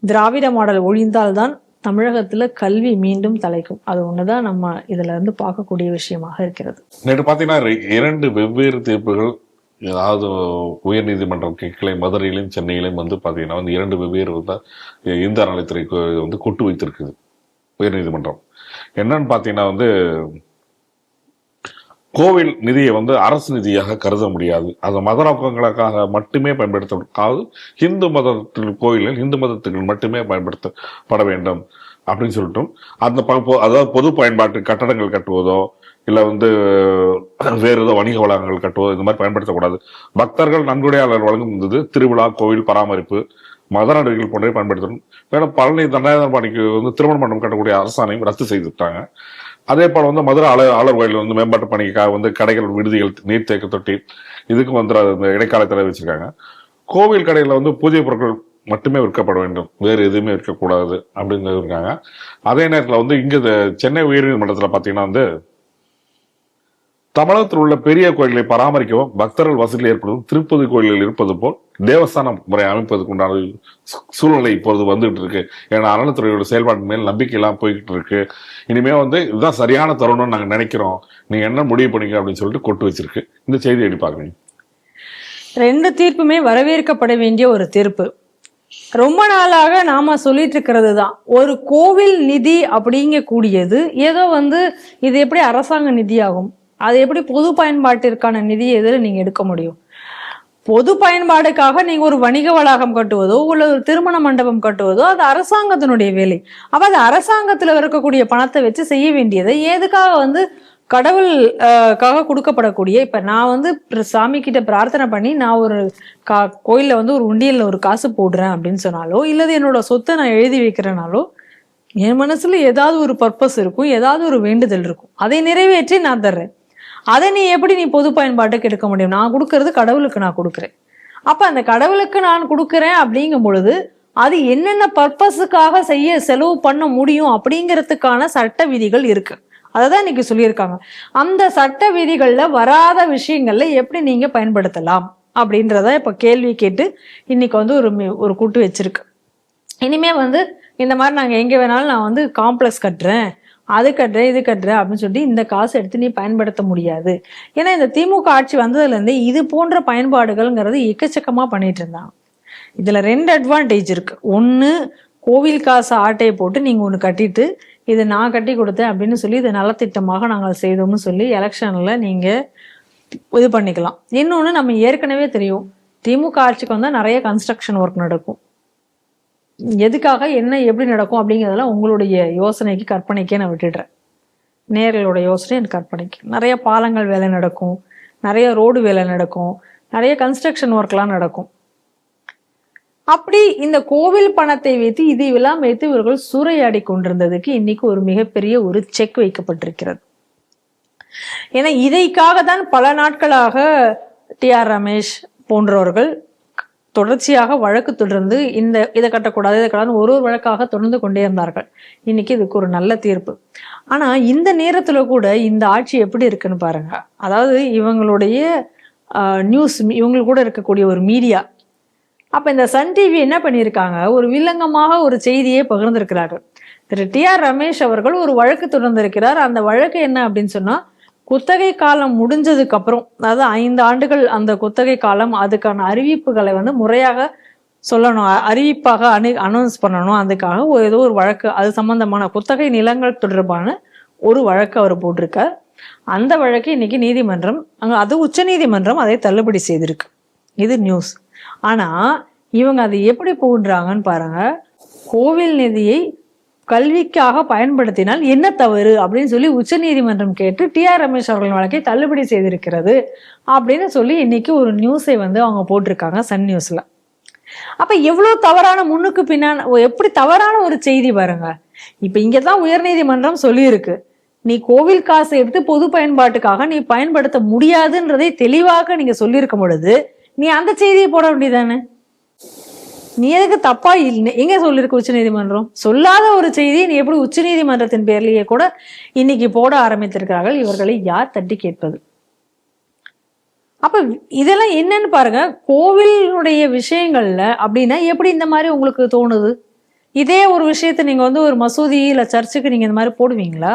திராவிட மாடல் ஒழிந்தால்தான் தமிழகத்துல கல்வி மீண்டும் தலைக்கும். அது ஒண்ணுதான் நம்ம இதுல இருந்து பார்க்கக்கூடிய விஷயமாக இருக்கிறது. நேற்று பாத்தீங்கன்னா 2 வெவ்வேறு தீர்ப்புகள், அதாவது உயர் நீதிமன்றம் கிளை மதுரையிலும் சென்னையிலும் வந்து பாத்தீங்கன்னா வந்து 2 வெவ்வேறு இந்து அறநிலைத்துறைக்கு வந்து கொட்டு வைத்திருக்குது உயர் நீதிமன்றம். என்னன்னு பாத்தீங்கன்னா வந்து கோவில் நிதியை வந்து அரசு நிதியாக கருத முடியாது, அது மத நோக்கங்களுக்காக மட்டுமே பயன்படுத்த, இந்து மதத்தில் கோயிலில் இந்து மதத்துக்கு மட்டுமே பயன்படுத்தப்பட வேண்டும் அப்படின்னு சொல்லிட்டு அந்த அதாவது பொது பயன்பாட்டு கட்டடங்கள் கட்டுவதோ இல்ல வந்து வேறு ஏதோ வணிக வளாகங்கள் கட்டுவதோ இந்த மாதிரி பயன்படுத்தக்கூடாது. பக்தர்கள் நன்கொடையாளர் வழங்கும் இருந்தது திருவிழா, கோவில் பராமரிப்பு, மத நடுகள் போன்றவை பயன்படுத்தணும். மேலும் பழனி தண்டாயுதபாணிக்கு வந்து திருமண மண்டபம் கட்டக்கூடிய அரசாணையும் ரத்து செய்துட்டாங்க. அதே போல வந்து மதுரை ஆளர் கோயில் வந்து மேம்பாட்டு பணிக்காக வந்து கடைகள், விடுதிகள், நீர்த்தேக்க தொட்டி இதுக்கும் வந்து இடைக்காலத்தில் வச்சிருக்காங்க. கோவில் கடையில வந்து பூஜை பொருட்கள் மட்டுமே விற்கப்பட வேண்டும், வேறு எதுவுமே விற்கக்கூடாது அப்படின்னு இருக்காங்க. அதே நேரத்தில் வந்து இங்க சென்னை உயர்நீதிமன்றத்தில் பாத்தீங்கன்னா வந்து தமிழகத்தில் உள்ள பெரிய கோயில்களை பராமரிக்கவும் பக்தர்கள் வசதியில் ஏற்படுத்தும் திருப்பதி கோயில்கள் இருப்பது போல் தேவஸ்தான முறை அமைப்பதற்கு உண்டான சூழ்நிலை இப்பொழுது வந்துகிட்டு இருக்கு. ஏன்னா அறநிலைத்துறையோட செயல்பாட்டு மேல் நம்பிக்கை எல்லாம் போய்கிட்டு இருக்கு. இனிமே வந்து இதுதான் சரியான தருணம்னு நாங்க நினைக்கிறோம், நீங்க என்ன முடிவு பண்ணீங்க அப்படின்னு சொல்லிட்டு கொட்டு வச்சிருக்கு. இந்த செய்தி எப்படி பாக்குறீங்க? 2 தீர்ப்புமே வரவேற்கப்பட வேண்டிய ஒரு தீர்ப்பு. ரொம்ப நாளாக நாம சொல்லிட்டு இருக்கிறது தான், ஒரு கோவில் நிதி அப்படிங்கக்கூடியது ஏதோ வந்து இது எப்படி அரசாங்க நிதியாகும், அது எப்படி பொது பயன்பாட்டிற்கான நிதி எதில் நீங்க எடுக்க முடியும்? பொது பயன்பாடுக்காக நீங்க ஒரு வணிக வளாகம் கட்டுவதோ இல்ல ஒரு திருமண மண்டபம் கட்டுவதோ அது அரசாங்கத்தினுடைய வேலை. அப்ப அது அரசாங்கத்துல இருக்கக்கூடிய பணத்தை வச்சு செய்ய வேண்டியதை எதுக்காக வந்து கடவுளுக்காக கொடுக்கப்படக்கூடிய, இப்ப நான் வந்து சாமி கிட்ட பிரார்த்தனை பண்ணி நான் ஒரு கோயில்ல வந்து ஒரு உண்டியல்ல ஒரு காசு போடுறேன் அப்படின்னு சொன்னாலோ இல்லது என்னோட சொத்தை நான் எழுதி வைக்கிறேனாலோ என் மனசுல ஏதாவது ஒரு பர்பஸ் இருக்கும், ஏதாவது ஒரு வேண்டுதல் இருக்கும், அதை நிறைவேற்றி நான் தர்றேன். அதை நீ எப்படி பொது பயன்பாட்டுக்கு எடுக்க முடியும்? நான் கொடுக்கறது கடவுளுக்கு நான் கொடுக்குறேன். அப்ப அந்த கடவுளுக்கு நான் கொடுக்குறேன் அப்படிங்கும் பொழுது அது என்னென்ன பர்பஸுக்காக செலவு பண்ண முடியும் அப்படிங்கிறதுக்கான சட்ட விதிகள் இருக்கு. அததான் இன்னைக்கு சொல்லியிருக்காங்க. அந்த சட்ட விதிகள்ல வராத விஷயங்கள்ல எப்படி நீங்க பயன்படுத்தலாம் அப்படின்றத இப்ப கேள்வி கேட்டு இன்னைக்கு வந்து ஒரு கூட்டு வச்சிருக்கு. இனிமே வந்து இந்த மாதிரி நாங்க எங்க வேணாலும் நான் வந்து காம்ப்ளெக்ஸ் கட்டுறேன், அது கட்டுறேன், இது கட்டுறேன் அப்படின்னு சொல்லி இந்த காசு எடுத்து நீ பயன்படுத்த முடியாது. ஏன்னா இந்த திமுக ஆட்சி வந்ததுல இருந்தே இது போன்ற பயன்பாடுகள்ங்கிறது எக்கச்சக்கமா பண்ணிட்டு இருந்தாங்க. இதுல 2 அட்வான்டேஜ் இருக்கு. ஒண்ணு, கோவில் காசு ஆட்டையை போட்டு நீங்க ஒண்ணு கட்டிட்டு இது நான் கட்டி கொடுத்தேன் அப்படின்னு சொல்லி இதை நலத்திட்டமாக நாங்கள் செய்தோம்னு சொல்லி எலெக்ஷன்ல நீங்க இது பண்ணிக்கலாம். இன்னொன்னு, நம்ம ஏற்கனவே தெரியும் திமுக ஆட்சிக்கு வந்தா நிறைய கன்ஸ்ட்ரக்ஷன் ஒர்க் நடக்கும். எதுக்காக என்ன எப்படி நடக்கும் அப்படிங்கிறதெல்லாம் உங்களுடைய யோசனைக்கு கற்பனைக்கே நான் விட்டுடுறேன். நேர்களோட யோசனை எனக்கு கற்பனைக்கு. நிறைய பாலங்கள் வேலை நடக்கும், நிறைய ரோடு வேலை நடக்கும், நிறைய கன்ஸ்ட்ரக்ஷன் ஒர்க்லாம் நடக்கும். அப்படி இந்த கோவில் பணத்தை வைத்து இதெல்லாம் வைத்து இவர்கள் சூறையாடி கொண்டிருந்ததுக்கு இன்னைக்கு ஒரு மிகப்பெரிய ஒரு செக் வைக்கப்பட்டிருக்கிறது. ஏன்னா இதைக்காக தான் பல நாட்களாக டிஆர் ரமேஷ் போன்றவர்கள் தொடர்ச்சியாக வழக்கு தொடர்ந்து இதை கட்டக்கூடாது இதை கட்டக்கூடாது ஒரு வழக்காக தொடர்ந்து கொண்டே இருந்தார்கள். இன்னைக்கு இதுக்கு ஒரு நல்ல தீர்ப்பு. ஆனா இந்த நேரத்துல கூட இந்த ஆட்சி எப்படி இருக்குன்னு பாருங்க. அதாவது இவங்களுடைய நியூஸ், இவங்க கூட இருக்கக்கூடிய ஒரு மீடியா, அப்ப இந்த சன் டிவி என்ன பண்ணியிருக்காங்க, ஒரு வில்லங்கமாக ஒரு செய்தியை பகிர்ந்திருக்கிறார்கள். திரு டிஆர் ரமேஷ் அவர்கள் ஒரு வழக்கு தொடர்ந்திருக்கிறார். அந்த வழக்கு என்ன அப்படின்னு சொன்னா, குத்தகை காலம் முடிஞ்சதுக்கு அப்புறம், அதாவது 5 ஆண்டுகள் அந்த குத்தகை காலம், அதுக்கான அறிவிப்புகளை வந்து முறையாக சொல்லணும், அறிவிப்பாக அனௌன்ஸ் பண்ணணும். அதுக்காக ஏதோ ஒரு வழக்கு, அது சம்பந்தமான குத்தகை நிலங்கள் தொடர்பான ஒரு வழக்கு அவர் போட்டிருக்கார். அந்த வழக்கு இன்னைக்கு நீதிமன்றம் அது உச்ச நீதிமன்றம் அதை தள்ளுபடி செய்திருக்கு. இது நியூஸ். ஆனா இவங்க அதை எப்படி போடுறாங்கன்னு பாருங்க. கோவில் நிதியை கல்விக்காக பயன்படுத்தினால் என்ன தவறு அப்படின்னு சொல்லி உச்ச நீதிமன்றம் கேட்டு டிஆர் ரமேஷ் அவர்கள் வழக்கை தள்ளுபடி செய்திருக்கிறது அப்படின்னு சொல்லி இன்னைக்கு ஒரு நியூஸை அவங்க போட்டிருக்காங்க சன் நியூஸ்ல. அப்ப எவ்வளவு தவறான முன்னுக்கு பின்னான எப்படி தவறான ஒரு செய்தி பாருங்க. இப்ப இங்கதான் உயர்நீதிமன்றம் சொல்லியிருக்கு, நீ கோவில் காசை எடுத்து பொது பயன்பாட்டுக்காக நீ பயன்படுத்த முடியாதுன்றதை தெளிவாக நீங்க சொல்லியிருக்கும் பொழுது நீ அந்த செய்தியை போட வேண்டியதானே. நீ எதுக்கு தப்பா எங்க சொல்லிருக்கு உச்ச நீதிமன்றம்? சொல்லாத ஒரு செய்தியை நீ எப்படி உச்ச நீதிமன்றத்தின் பேர்லயே கூட இன்னைக்கு போட ஆரம்பித்திருக்கிறார்கள். இவர்களை யார் தட்டி கேட்பது? அப்ப இதெல்லாம் என்னன்னு பாருங்க. கோவிலுடைய விஷயங்கள்ல அப்படின்னா எப்படி இந்த மாதிரி உங்களுக்கு தோணுது? இதே ஒரு விஷயத்த நீங்க ஒரு மசூதி இல்ல சர்ச்சுக்கு நீங்க இந்த மாதிரி போடுவீங்களா?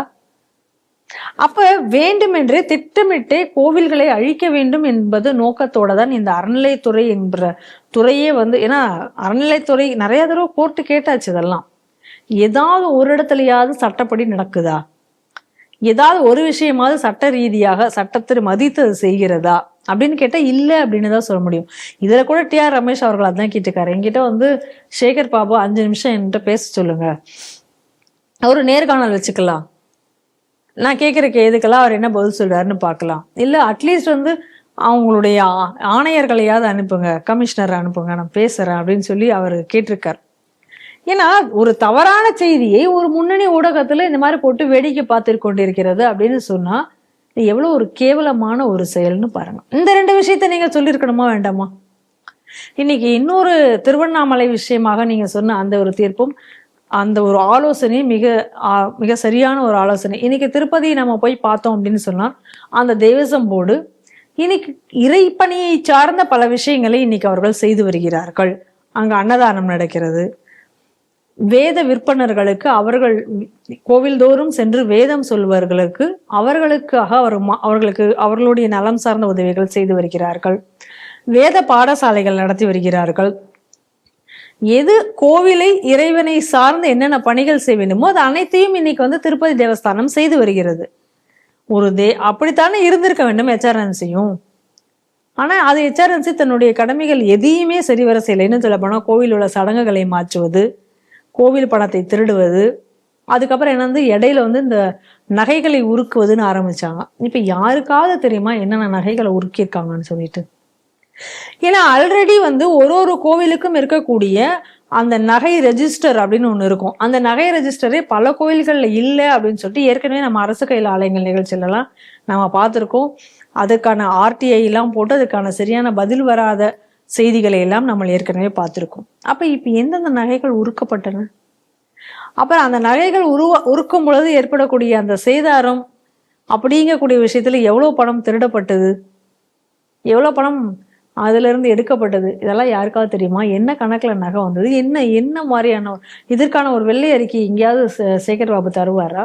அப்ப வேண்டுமென்றே திட்டமிட்டே கோவில்களை அழிக்க வேண்டும் என்பது நோக்கத்தோட தான் இந்த அறநிலைத்துறை என்ற துறையே ஏன்னா அறநிலைத்துறை நிறைய தடவை கோர்ட்டு கேட்டாச்சு. இதெல்லாம் ஏதாவது ஒரு இடத்துலயாவது சட்டப்படி நடக்குதா? ஏதாவது ஒரு விஷயமாவது சட்ட ரீதியாக சட்டத்தை மதித்து அது செய்கிறதா அப்படின்னு கேட்டா இல்ல அப்படின்னு தான் சொல்ல முடியும். இதுல கூட டிஆர் ரமேஷ் அவர்கள் அதான் கேட்டுக்காரு. என்கிட்ட சேகர் பாபு 5 நிமிஷம் என்கிட்ட பேச சொல்லுங்க, ஒரு நேர்காணல் வச்சுக்கலாம், நான் கேட்குற கேதுக்கெல்லாம் அவர் என்ன பதில் சொல்றாருன்னு பார்க்கலாம். இல்லை அட்லீஸ்ட் அவங்களுடைய ஆணையர்களையாவது அனுப்புங்க, கமிஷனர் அனுப்புங்க, நான் பேசுறேன் அப்படின்னு சொல்லி அவர் கேட்டிருக்கார். ஏன்னா ஒரு தவறான செய்தியை ஒரு முன்னணி ஊடகத்துல இந்த மாதிரி போட்டு வேடிக்கை பார்த்து கொண்டிருக்கிறது அப்படின்னு சொன்னா எவ்வளவு ஒரு கேவலமான ஒரு செயல்னு பாருங்க. இந்த 2 விஷயத்த நீங்க சொல்லியிருக்கணுமா வேண்டாமா? இன்னைக்கு இன்னொரு திருவண்ணாமலை விஷயமாக நீங்க சொன்ன அந்த ஒரு தீர்ப்பும் அந்த ஒரு ஆலோசனை மிக மிக சரியான ஒரு ஆலோசனை. இன்னைக்கு திருப்பதி நம்ம போய் பார்த்தோம் அப்படின்னு சொன்னா அந்த தேவசம் போர்டு இன்னைக்கு இறைப்பணியை சார்ந்த பல விஷயங்களை இன்னைக்கு அவர்கள் செய்து வருகிறார்கள். அங்க அன்னதானம் நடக்கிறது. வேத விற்பனர்களுக்கு அவர்கள் கோவில்தோறும் சென்று வேதம் சொல்வர்களுக்கு அவர்களுக்காக அவர்களுக்கு அவர்களுடைய நலம் சார்ந்த உதவிகள் செய்து வருகிறார்கள். வேத பாடசாலைகள் நடத்தி வருகிறார்கள். எது கோவிலை இறைவனை சார்ந்து என்னென்ன பணிகள் செய்ய வேண்டுமோ அது அனைத்தையும் இன்னைக்கு திருப்பதி தேவஸ்தானம் செய்து வருகிறது. அப்படித்தானே இருந்திருக்க வேண்டும் HRNC-யும். ஆனா அது HRNC தன்னுடைய கடமைகள் எதையுமே சரிவர செய்யலைன்னு சொல்ல போனா கோவில் உள்ள சடங்குகளை மாற்றுவது, கோவில் பணத்தை திருடுவது, அதுக்கப்புறம் இடையில இந்த நகைகளை உருக்குவதுன்னு ஆரம்பிச்சாங்க. இப்ப யாருக்காவது தெரியுமா என்னென்ன நகைகளை உருக்கியிருக்காங்கன்னு சொல்லிட்டு? ஏன்னா ஆல்ரெடி ஒரு கோவிலுக்கும் இருக்கக்கூடிய அந்த நகை ரெஜிஸ்டர் அப்படின்னு ஒண்ணு இருக்கும். அந்த நகை ரெஜிஸ்டரே பல கோவில்கள்ல இல்லை அப்படின்னு சொல்லிட்டு ஏற்கனவே நம்ம அரசு கையில் ஆலயங்கள் நிகழ்ச்சியிலலாம் நம்ம பார்த்துருக்கோம். அதுக்கான RTI எல்லாம் போட்டு அதுக்கான சரியான பதில் வராத செய்திகளை எல்லாம் நம்ம ஏற்கனவே பார்த்துருக்கோம். அப்ப இப்ப எந்தெந்த நகைகள் உருக்கப்பட்டன? அப்புறம் அந்த நகைகள் உருக்கும் பொழுது ஏற்படக்கூடிய அந்த சேதாரம் அப்படிங்கக்கூடிய விஷயத்துல எவ்வளவு பணம் திருடப்பட்டது, எவ்வளவு பணம் அதுல இருந்து எடுக்கப்பட்டது, இதெல்லாம் யாருக்காவது தெரியுமா? என்ன கணக்குல நகை வந்தது, என்ன மாதிரியான இதற்கான ஒரு வெள்ளை அறிக்கை எங்கேயாவது சேகர் பாபு தருவாரா?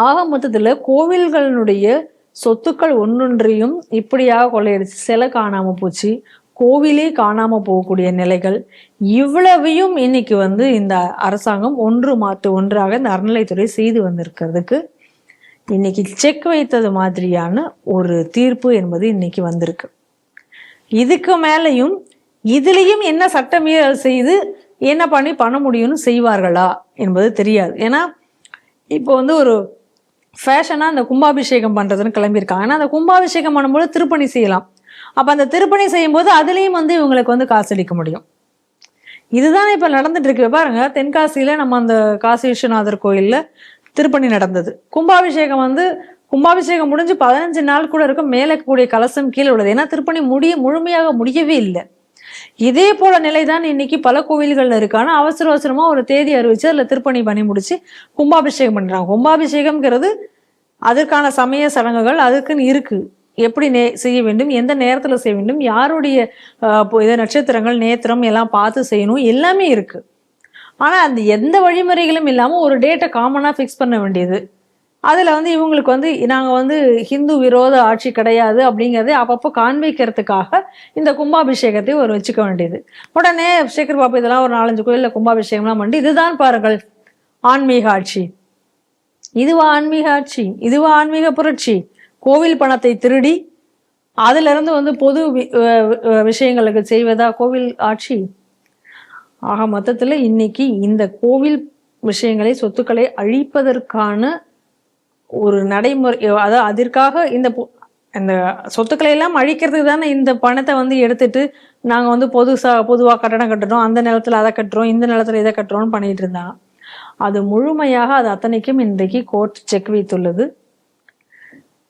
ஆக மொத்தத்துல கோவில்களுடைய சொத்துக்கள் ஒன்றொன்றையும் இப்படியாக கொள்ளையடிச்சு சிலை காணாம போச்சு, கோவிலே காணாம போகக்கூடிய நிலைகள் இவ்வளவையும் இன்னைக்கு இந்த அரசாங்கம் ஒன்று மாற்று ஒன்றாக இந்த அறநிலைத்துறை செய்து வந்திருக்கிறதுக்கு இன்னைக்கு செக் வைத்தது மாதிரியான ஒரு தீர்ப்பு என்பது இன்னைக்கு வந்திருக்கு. இதுக்கு மேலையும் இதுலயும் என்ன சட்டமீறல் செய்து என்ன பண்ண முடியும்னு செய்வார்களா என்பது தெரியாது. ஏன்னா இப்போ ஒரு ஃபேஷனா அந்த கும்பாபிஷேகம் பண்றதுன்னு கிளம்பியிருக்காங்க. ஏன்னா அந்த கும்பாபிஷேகம் பண்ணும்போது திருப்பணி செய்யலாம். அப்ப அந்த திருப்பணி செய்யும் போது அதுலயும் இவங்களுக்கு காசளிக்க முடியும். இதுதானே இப்ப நடந்துட்டு இருக்கு. பாருங்க, தென்காசியில நம்ம அந்த காசி விஸ்வநாதர் கோயில்ல திருப்பணி நடந்தது. கும்பாபிஷேகம் முடிஞ்சு 15 நாள் கூட இருக்கும். மேலே கூடிய கலசம் கீழே உள்ளது. ஏன்னா திருப்பணி முழுமையாக முடியவே இல்லை. இதே போல நிலைதான் இன்னைக்கு பல கோவில்கள்ல இருக்கு. ஆனா அவசரமா ஒரு தேதி அறிவிச்சு அதுல திருப்பணி பண்ணி முடிச்சு கும்பாபிஷேகம் பண்றாங்க. கும்பாபிஷேகம்ங்கிறது அதற்கான சமய சடங்குகள் அதுக்குன்னு இருக்கு. எப்படி செய்ய வேண்டும், எந்த நேரத்துல செய்ய வேண்டும், யாருடைய நட்சத்திரங்கள் நேத்திரம் எல்லாம் பார்த்து செய்யணும், எல்லாமே இருக்கு. ஆனா அந்த எந்த வழிமுறைகளும் இல்லாம ஒரு டேட்டை காமனா ஃபிக்ஸ் பண்ண வேண்டியது. அதுல இவங்களுக்கு நாங்க ஹிந்து விரோத ஆட்சி கிடையாது அப்படிங்கறதை அப்பப்போ காண்பிக்கிறதுக்காக இந்த கும்பாபிஷேகத்தை வச்சுக்க வேண்டியது. உடனே சேகர் பாபு இதெல்லாம் ஒரு 4-5 கோயில்ல கும்பாபிஷேகம்லாம் பண்ணி இதுதான் பாருங்கள் ஆன்மீக ஆட்சி, இதுவா ஆன்மீக ஆட்சி? இதுவா ஆன்மீக புரட்சி? கோவில் பணத்தை திருடி அதுல இருந்து வந்து பொது விஷயங்களுக்கு செய்வதா கோவில் ஆட்சி? ஆக மொத்தத்துல இன்னைக்கு இந்த கோவில் விஷயங்களை, சொத்துக்களை அழிப்பதற்கான ஒரு நடைமுறை, அதாவது அதற்காக இந்த சொத்துக்களை எல்லாம் அழிக்கிறதுக்கு தானே இந்த பணத்தை வந்து எடுத்துட்டு நாங்க வந்து பொதுவா கட்டடம் கட்டுறோம், அந்த நிலத்துல அதை கட்டுறோம், இந்த நிலத்துல இதை கட்டுறோம்னு பண்ணிட்டு இருந்தாங்க. அது முழுமையாக அது அத்தனைக்கும் இன்றைக்கு கோர்ட் செக் வைத்துள்ளது.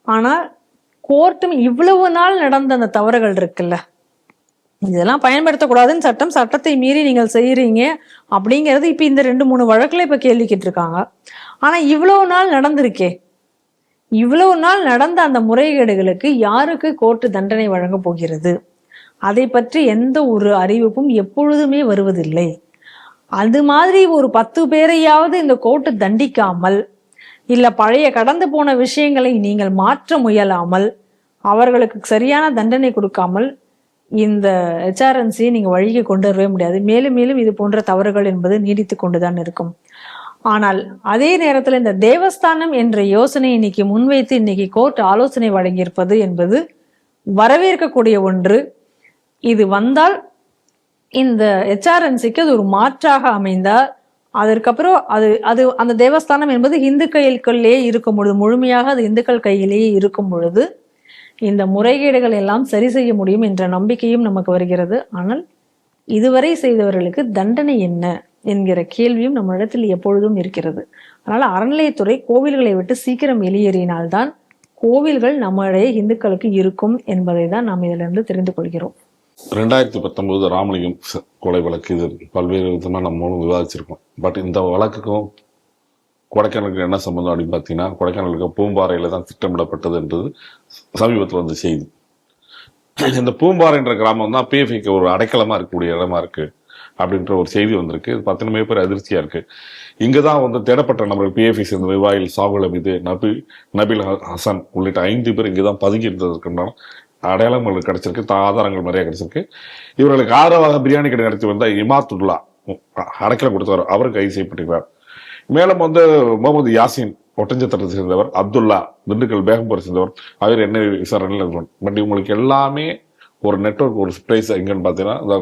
ஆனால் கோர்ட்டும் இவ்வளவு நாள் நடந்த அந்த தவறுகள் இருக்குல்ல, இதெல்லாம் பயன்படுத்தக்கூடாதுன்னு சட்டத்தை மீறி நீங்கள் செய்யறீங்க அப்படிங்கிறது இப்ப இந்த 2-3 வழக்குல இப்ப கேள்வி கேட்டிருக்காங்க. ஆனா இவ்வளவு நாள் நடந்திருக்கே, இவ்வளவு நாள் நடந்த அந்த முறைகேடுகளுக்கு யாருக்கு கோர்ட்டு தண்டனை வழங்க போகிறது? அதை பற்றி எந்த ஒரு அறிவிப்பும் எப்பொழுதுமே வருவதில்லை. அது மாதிரி ஒரு 10 பேரையாவது இந்த கோர்ட்டு தண்டிக்காமல், இல்ல பழைய கடந்து போன விஷயங்களை நீங்கள் மாற்ற முயலாமல், அவர்களுக்கு சரியான தண்டனை கொடுக்காமல் இந்த HRNC நீங்க வழிக்கு கொண்டு வரவே முடியாது. மேலும் மேலும் இது போன்ற தவறுகள் என்பது நீடித்து கொண்டுதான் இருக்கும். ஆனால் அதே நேரத்தில் இந்த தேவஸ்தானம் என்ற யோசனை இன்னைக்கு முன்வைத்து இன்னைக்கு கோர்ட் ஆலோசனை வழங்கியிருப்பது என்பது வரவேற்கக்கூடிய ஒன்று. இது வந்தால் இந்த HRNCக்கு அது ஒரு மாற்றாக அமைந்தால், அதற்கப்புறம் அது அந்த தேவஸ்தானம் என்பது இந்து கையிலேயே இருக்கும் பொழுது, முழுமையாக அது இந்துக்கள் கையிலேயே இருக்கும் பொழுது இந்த முறைகேடுகள் எல்லாம் சரி செய்ய முடியும் என்ற நம்பிக்கையும் நமக்கு வருகிறது. ஆனால் இதுவரை செய்தவர்களுக்கு தண்டனை என்ன என்கிற கேள்வியும் நம்மளிடத்தில் எப்பொழுதும் இருக்கிறது. அதனால அறநிலையத்துறை கோவில்களை விட்டு சீக்கிரம் வெளியேறினால்தான் கோவில்கள் நம்முடைய இந்துக்களுக்கு இருக்கும் என்பதை தான் நாம் இதிலிருந்து தெரிந்து கொள்கிறோம். 2019 ராமலிங்கம் கொலை வழக்கு, இது பல்வேறு விதமாக நம்ம விவாதிச்சிருக்கோம். பட் இந்த வழக்குக்கும் கொடைக்கானலுக்கு என்ன சம்பந்தம் அப்படின்னு பார்த்தீங்கன்னா, கொடைக்கானலுக்கு பூம்பாறையில தான் திட்டமிடப்பட்டது என்றது சமீபத்தில் வந்து செய்தி. இந்த பூம்பாறைன்ற கிராமம் தான் PFIக்கு ஒரு அடைக்கலமா இருக்கக்கூடிய இடமா இருக்கு அப்படின்ற ஒரு செய்தி வந்திருக்கு. இது பார்த்தீங்கன்னா மிகப்பெரிய அதிர்ச்சியா இருக்கு. இங்கதான் வந்து தேடப்பட்ட நபர்கள் PFI சேர்ந்த விவாயில் சாகுல் அமீது, நபீல் ஹசன் உள்ளிட்ட 5 பேர் இங்கதான் பதுங்கி இருந்ததுக்குண்டான அடையாளங்கள் கிடைச்சிருக்கு, ஆதாரங்கள் நிறைய கிடைச்சிருக்கு. இவர்களுக்கு ஆதரவாக பிரியாணி கடை நடத்தி வந்த இமாத்துல்லா அடைக்கலம் கொடுத்தவர், அவர் கைது செய்யப்பட்டிருக்கிறார். மேலும் வந்து முகமது யாசின் ஒட்டஞ்சத்திரத்தை சேர்ந்தவர், அப்துல்லா திண்டுக்கல் பேகம்பூரை சேர்ந்தவர், அவர் என்ன விசாரணையில் இருக்கணும். பட் இவங்களுக்கு எல்லாமே ஒரு நெட்வொர்க், ஒரு பிளேஸ் எங்கன்னு பார்த்தீங்கன்னா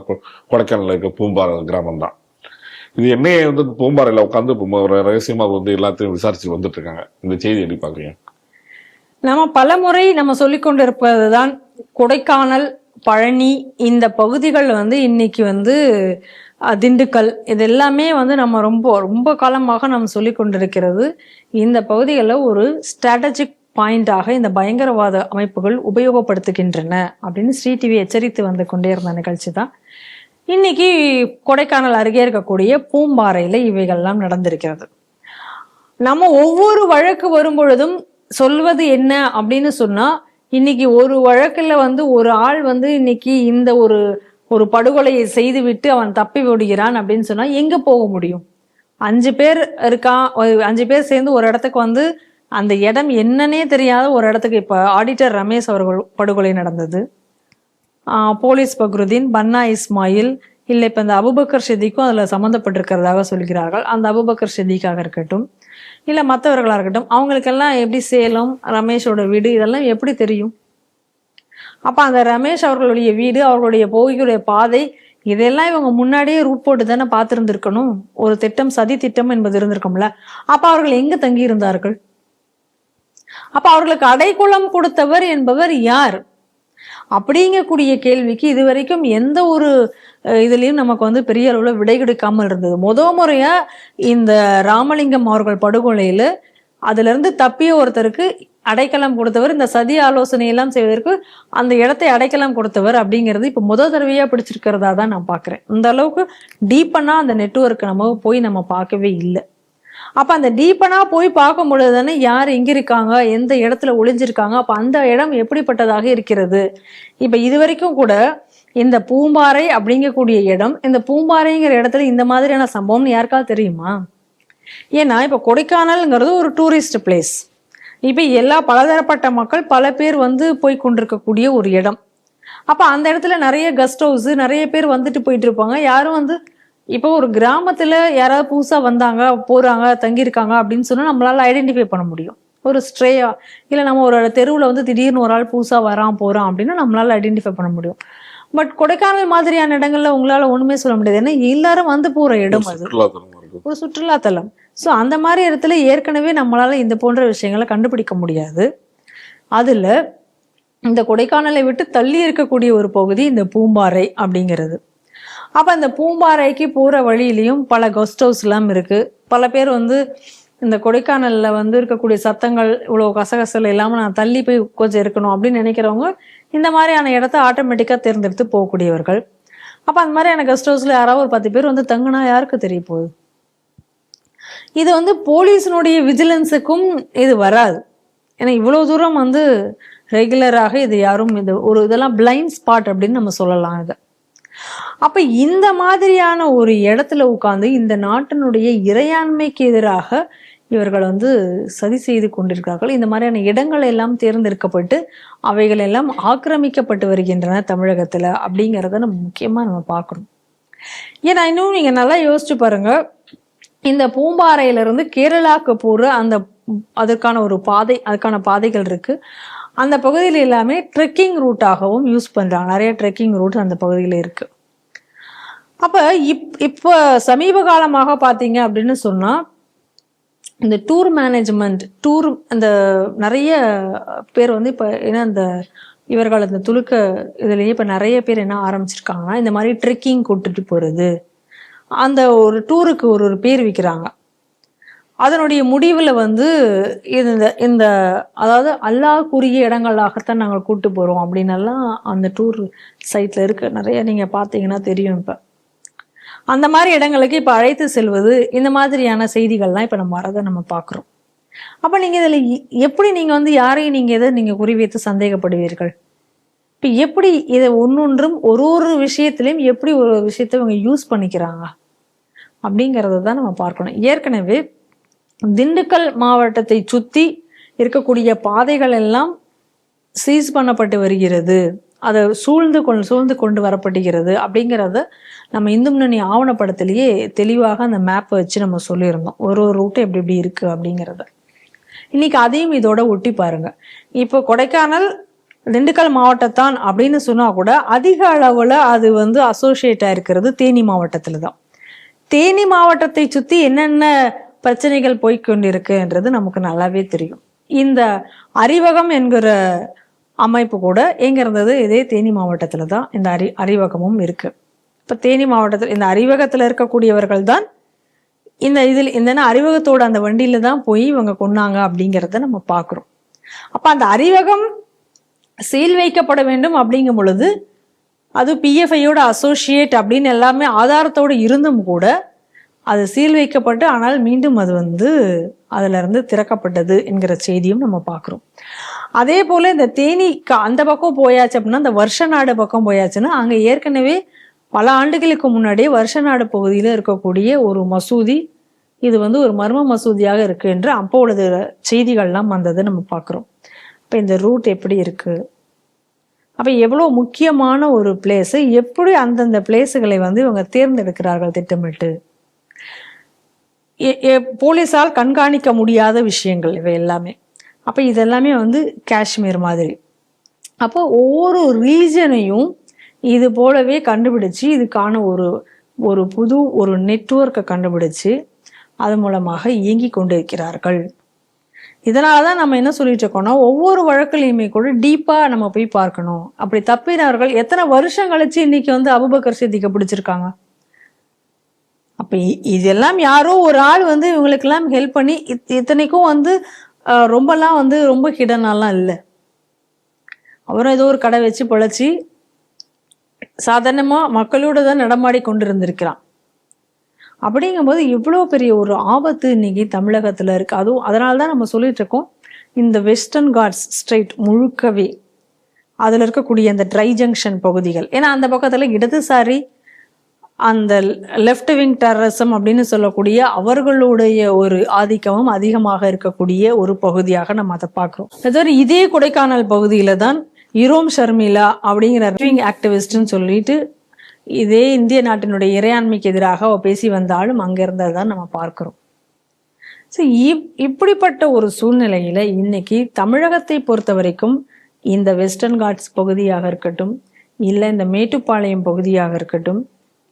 கொடைக்கானல் இருக்க பூம்பாறை கிராமம் தான். இது என்னையே வந்து பூம்பாறையில உட்காந்து ரகசியமாக வந்து எல்லாத்தையும் விசாரிச்சு வந்துட்டு இருக்காங்க. இந்த செய்தி எப்படி பாக்குறீங்க? நம்ம பல முறை நம்ம சொல்லிக் கொண்டிருப்பதுதான், கொடைக்கானல், பழனி இந்த பகுதிகள் வந்து இன்னைக்கு வந்து திண்டுக்கல், இது எல்லாமே வந்து நம்ம ரொம்ப ரொம்ப காலமாக நம்ம சொல்லி கொண்டிருக்கிறது. இந்த பகுதிகளில் ஒரு ஸ்ட்ராட்டஜிக் பாயிண்டாக இந்த பயங்கரவாத அமைப்புகள் உபயோகப்படுத்துகின்றன அப்படின்னு ஸ்ரீ டிவி எச்சரித்து வந்து கொண்டே இருந்த நிகழ்ச்சி தான் இன்னைக்கு கொடைக்கானல் அருகே இருக்கக்கூடிய பூம்பாறையில இவைகள்லாம் நடந்திருக்கிறது. நம்ம ஒவ்வொரு வழக்கு வரும் பொழுதும் சொல்வது என்ன அப்படின்னு சொன்னா, இன்னைக்கு ஒரு வழக்குல வந்து ஒரு ஆள் வந்து இன்னைக்கு இந்த ஒரு படுகொலையை செய்து விட்டு அவன் தப்பி விடுகிறான் அப்படின்னு சொன்னா எங்க போக முடியும்? 5 பேர் இருக்கான், 5 பேர் சேர்ந்து ஒரு இடத்துக்கு வந்து அந்த இடம் என்னன்னே தெரியாத ஒரு இடத்துக்கு, இப்ப ஆடிட்டர் ரமேஷ் அவர்கள் படுகொலை நடந்தது, போலீஸ் பக்ருதீன், பன்னா இஸ்மாயில், இல்லை இப்ப இந்த அபுபக்கர் ஷெதீக்கும் அதுல சம்மந்தப்பட்டிருக்கிறதாக சொல்கிறார்கள். அந்த அபுபக்கர் ஷெதீக்காக இருக்கட்டும், இல்ல மற்றவர்களா இருக்கட்டும், அவங்களுக்கெல்லாம் எப்படி சேலம் ரமேஷோட வீடு இதெல்லாம் எப்படி தெரியும்? அப்ப அந்த ரமேஷ் அவர்களுடைய வீடு, அவர்களுடைய போகியுடைய பாதை, இதெல்லாம் இவங்க முன்னாடியே ரூட் போட்டு தானே பார்த்திருந்திருக்கணும். ஒரு திட்டம், சதி திட்டம் என்பது இருந்திருக்கும்ல. அப்ப அவர்கள் எங்க தங்கி இருந்தார்கள்? அப்ப அவர்களுக்கு அடைக்கலம் கொடுத்தவர் என்பவர் யார் அப்படிங்கக்கூடிய கேள்விக்கு இதுவரைக்கும் எந்த ஒரு இதுலயும் நமக்கு வந்து பெரிய அளவுல விடை கிடைக்காமல் இருந்தது. முறையா இந்த ராமலிங்கம் அவர்கள் படுகொலையில அதுல இருந்து தப்பிய ஒருத்தருக்கு அடைக்கலம் கொடுத்தவர், இந்த சதி ஆலோசனை எல்லாம் செய்வதற்கு அந்த இடத்தை அடைக்கலம் கொடுத்தவர் அப்படிங்கிறது இப்ப தடவையா பிடிச்சிருக்கிறதா தான் நான் பாக்குறேன். இந்த அளவுக்கு டீப்பனா அந்த நெட்வொர்க் நம்ம போய் நம்ம பார்க்கவே இல்லை. அப்ப அந்த டீப்பனா போய் பார்க்கும் பொழுது தானே யார் எங்க இருக்காங்க, எந்த இடத்துல ஒளிஞ்சிருக்காங்க, அப்ப அந்த இடம் எப்படிப்பட்டதாக இருக்கிறது. இப்ப இது வரைக்கும் கூட இந்த பூம்பாறை அப்படிங்கக்கூடிய இடம், இந்த பூம்பாறைங்கிற இடத்துல இந்த மாதிரியான சம்பவம்னு யாருக்காவது தெரியுமா? ஏன்னா இப்ப கொடைக்கானல்ங்கிறது ஒரு டூரிஸ்ட் பிளேஸ். இப்ப எல்லா பலதரப்பட்ட மக்கள் பல பேர் வந்து போய் கொண்டிருக்கக்கூடிய ஒரு இடம். அப்ப அந்த இடத்துல நிறைய கெஸ்ட் ஹவுஸ், நிறைய பேர் வந்துட்டு போயிட்டு இருப்பாங்க. யாரும் வந்து இப்போ ஒரு கிராமத்துல யாராவது புதுசா வந்தாங்க, போறாங்க, தங்கியிருக்காங்க அப்படின்னு சொன்னா நம்மளால ஐடென்டிஃபை பண்ண முடியும். ஒரு ஸ்ட்ரேயா இல்ல நம்ம ஒரு தெருவுல வந்து திடீர்னு ஒரு ஆள் புதுசா வரான் போறான் அப்படின்னா நம்மளால ஐடென்டிஃபை பண்ண முடியும். பட் கொடைக்கானல் மாதிரியான இடங்கள்ல உங்களால ஒண்ணுமே சொல்ல முடியாது. ஏன்னா எல்லாரும் வந்து போற இடம் அது, சுற்றுலாத்தலமா இருக்கு. ஒரு சுற்றுலாத்தலம். ஸோ அந்த மாதிரி இடத்துல ஏற்கனவே நம்மளால இந்த போன்ற விஷயங்களை கண்டுபிடிக்க முடியாது. அதுல இந்த கொடைக்கானலை விட்டு தள்ளி இருக்கக்கூடிய ஒரு பகுதி இந்த பூம்பாறை அப்படிங்கிறது. அப்ப அந்த பூம்பாறைக்கு போற வழியிலையும் பல கெஸ்ட் ஹவுஸ் எல்லாம் இருக்கு. பல பேர் வந்து இந்த கொடைக்கானல்ல வந்து இருக்கக்கூடிய சத்தங்கள் இவ்வளவு கசகசல் இல்லாம நான் தள்ளி போய் கொஞ்சம் இருக்கணும் அப்படின்னு நினைக்கிறவங்க இந்த மாதிரியான இடத்த ஆட்டோமேட்டிக்கா தேர்ந்தெடுத்து போகக்கூடியவர்கள். அப்ப அந்த மாதிரியான கெஸ்ட் ஹவுஸ்ல யாராவது ஒரு 10 பேர் வந்து தங்குனா யாருக்கு தெரிய போகுது? இது வந்து போலீஸினுடைய விஜிலன்ஸுக்கும் இது வராது. ஏன்னா இவ்வளவு தூரம் வந்து ரெகுலராக இது யாரும் இது ஒரு இதெல்லாம் பிளைண்ட் ஸ்பாட் அப்படின்னு நம்ம சொல்லலாம் இதை. அப்ப இந்த மாதிரியான ஒரு இடத்துல உட்கார்ந்து இந்த நாட்டினுடைய இறையாண்மைக்கு எதிராக இவர்கள் வந்து சதி செய்து கொண்டிருக்கிறார்கள். இந்த மாதிரியான இடங்கள் எல்லாம் தேர்ந்தெடுக்கப்பட்டு அவைகள் எல்லாம் ஆக்கிரமிக்கப்பட்டு வருகின்றன தமிழகத்துல அப்படிங்கிறத நம்ம முக்கியமா நம்ம பார்க்கணும். ஏன்னா இன்னும் நீங்க நல்லா யோசிச்சு பாருங்க, இந்த பூம்பாறையில இருந்து கேரளாக்கு போற அந்த அதற்கான ஒரு பாதை, அதுக்கான பாதைகள் இருக்கு. அந்த பகுதியில் எல்லாமே ட்ரெக்கிங் ரூட்டாகவும் யூஸ் பண்றாங்க. நிறைய ட்ரெக்கிங் ரூட் அந்த பகுதியில இருக்கு. அப்ப இப்ப சமீப காலமாக பாத்தீங்க அப்படின்னு சொன்னா இந்த டூர் மேனேஜ்மெண்ட், டூர் அந்த நிறைய பேர் வந்து இப்ப ஏன்னா இந்த இவர்கள் அந்த துலுக்க இதுலயே இப்ப நிறைய பேர் என்ன ஆரம்பிச்சிருக்காங்கன்னா இந்த மாதிரி ட்ரெக்கிங் கூட்டிட்டு போறது, அந்த ஒரு டூருக்கு ஒரு பேர் வைக்கிறாங்க. அதனுடைய முடிவில் வந்து இந்த இந்த அதாவது அல்லாஹ்க்குரிய இடங்களாகத்தான் நாங்கள் கூட்டு போகிறோம் அப்படின்னெல்லாம் அந்த டூர் சைட்டில் இருக்க நிறைய நீங்கள் பார்த்தீங்கன்னா தெரியும். இப்போ அந்த மாதிரி இடங்களுக்கு இப்போ அழைத்து செல்வது, இந்த மாதிரியான செய்திகள்லாம் இப்போ நம்ம வரதை நம்ம பார்க்குறோம். அப்போ நீங்கள் இதில் எப்படி நீங்கள் வந்து யாரையும் நீங்கள் எதை நீங்கள் குறிவைத்து சந்தேகப்படுவீர்கள்? இப்போ எப்படி இதை ஒன்னொன்றும் ஒரு விஷயத்திலையும் எப்படி ஒரு விஷயத்தை இவங்க யூஸ் பண்ணிக்கிறாங்க அப்படிங்கிறத தான் நம்ம பார்க்கணும். ஏற்கனவே திண்டுக்கல் மாவட்டத்தை சுற்றி இருக்கக்கூடிய பாதைகள் எல்லாம் சீஸ் பண்ணப்பட்டு வருகிறது, அதை சூழ்ந்து கொண்டு வரப்படுகிறது அப்படிங்கிறத நம்ம இந்து முன்னணி ஆவணப்படத்திலேயே தெளிவாக அந்த மேப்பை வச்சு நம்ம சொல்லியிருந்தோம். ஒரு ரூட்டு எப்படி எப்படி இருக்கு அப்படிங்கிறத. இன்னைக்கு அதையும் இதோட ஒட்டி பாருங்க. இப்போ கொடைக்கானல் திண்டுக்கல் மாவட்டத்தான் அப்படின்னு சொன்னா கூட அதிக அளவுல அது வந்து அசோசியேட் ஆயிருக்கிறது தேனி மாவட்டத்துல தான். தேனி மாவட்டத்தை சுத்தி என்னென்ன பிரச்சனைகள் போய்கொண்டிருக்குன்றது நமக்கு நல்லாவே தெரியும். இந்த அறிவகம் என்கிற அமைப்பு கூட எங்க இருந்தது? இதே தேனி மாவட்டத்துல தான் இந்த அறிவகமும் இருக்கு. இப்ப தேனி மாவட்டத்தில் இந்த அறிவகத்துல இருக்கக்கூடியவர்கள் தான் இந்த அறிவகத்தோட அந்த வண்டியில தான் போய் இவங்க கொண்டாங்க அப்படிங்கிறத நம்ம பார்க்கிறோம். அப்ப அந்த அறிவகம் சீல் வைக்கப்பட வேண்டும் அப்படிங்கும் பொழுது அது பிஎஃப்ஐயோட அசோசியேட் அப்படின்னு எல்லாமே ஆதாரத்தோடு இருந்தும் கூட அது சீல் வைக்கப்பட்டு ஆனால் மீண்டும் அது வந்து அதுல இருந்து திறக்கப்பட்டது என்கிற செய்தியும் நம்ம பார்க்குறோம். அதே போல இந்த தேனி அந்த பக்கம் போயாச்சு அப்படின்னா, இந்த வருஷநாடு பக்கம் போயாச்சுன்னா அங்க ஏற்கனவே பல ஆண்டுகளுக்கு முன்னாடியே வருஷநாடு பகுதியில இருக்கக்கூடிய ஒரு மசூதி, இது வந்து ஒரு மர்ம மசூதியாக இருக்கு என்று அப்பொழுது செய்திகள்லாம் வந்தது நம்ம பார்க்குறோம். இப்போ இந்த ரூட் எப்படி இருக்கு, அப்போ எவ்வளோ முக்கியமான ஒரு பிளேஸு, எப்படி அந்தந்த பிளேஸுகளை வந்து இவங்க தேர்ந்தெடுக்கிறார்கள் திட்டமிட்டு. போலீஸால் கண்காணிக்க முடியாத விஷயங்கள் இவை எல்லாமே. அப்போ இதெல்லாமே வந்து காஷ்மீர் மாதிரி. அப்போ ஒவ்வொரு ரீஜனையும் இது போலவே கண்டுபிடிச்சு இதுக்கான ஒரு புது ஒரு நெட்வொர்க்கை கண்டுபிடிச்சு அது மூலமாக இயங்கி கொண்டிருக்கிறார்கள். இதனாலதான் நம்ம என்ன சொல்லிட்டு இருக்கோம்னா, ஒவ்வொரு வழக்கிலையுமே கூட டீப்பா நம்ம போய் பார்க்கணும். அப்படி தப்பினவர்கள் எத்தனை வருஷம் கழிச்சு இன்னைக்கு வந்து அபூபக்கர் சித்திக்க பிடிச்சிருக்காங்க. அப்ப இதெல்லாம் யாரோ ஒரு ஆள் வந்து இவங்களுக்கெல்லாம் ஹெல்ப் பண்ணி இத்தனைக்கும் வந்து ரொம்பலாம் வந்து ரொம்ப ஹிடனாலாம் இல்லை. அவரும் ஏதோ ஒரு கடை வச்சு பொழைச்சி சாதாரணமா மக்களோட தான் நடமாடி கொண்டு இருந்திருக்கிறான். அப்படிங்கும்போது இவ்வளோ பெரிய ஒரு ஆபத்து இன்னைக்கு தமிழகத்துல இருக்கு. அதுவும் அதனால்தான் நம்ம சொல்லிட்டு இருக்கோம், இந்த வெஸ்டர்ன் காட்ஸ் ஸ்ட்ரெயிட் முழுக்கவே அதுல இருக்கக்கூடிய அந்த ட்ரை ஜங்ஷன் பகுதிகள், ஏன்னா அந்த பக்கத்துல இடதுசாரி அந்த லெஃப்ட் விங் டெரரிசம் அப்படின்னு சொல்லக்கூடிய அவர்களுடைய ஒரு ஆதிக்கமும் அதிகமாக இருக்கக்கூடிய ஒரு பகுதியாக நம்ம அதை பார்க்கிறோம். இதே கொடைக்கானல் பகுதியில தான் இரோம் ஷர்மிளா அப்படிங்கிற விங் ஆக்டிவிஸ்ட்னு சொல்லிட்டு இதே இந்திய நாட்டினுடைய இறையாண்மைக்கு எதிராக அவ பேசி வந்தாலும் அங்க இருந்தது தான் நம்ம பார்க்கிறோம். ஸோ இப்படிப்பட்ட ஒரு சூழ்நிலையில இன்னைக்கு தமிழகத்தை பொறுத்த வரைக்கும் இந்த வெஸ்டர்ன் காட்ஸ் பகுதியாக இருக்கட்டும், இல்லை இந்த மேட்டுப்பாளையம் பகுதியாக இருக்கட்டும்,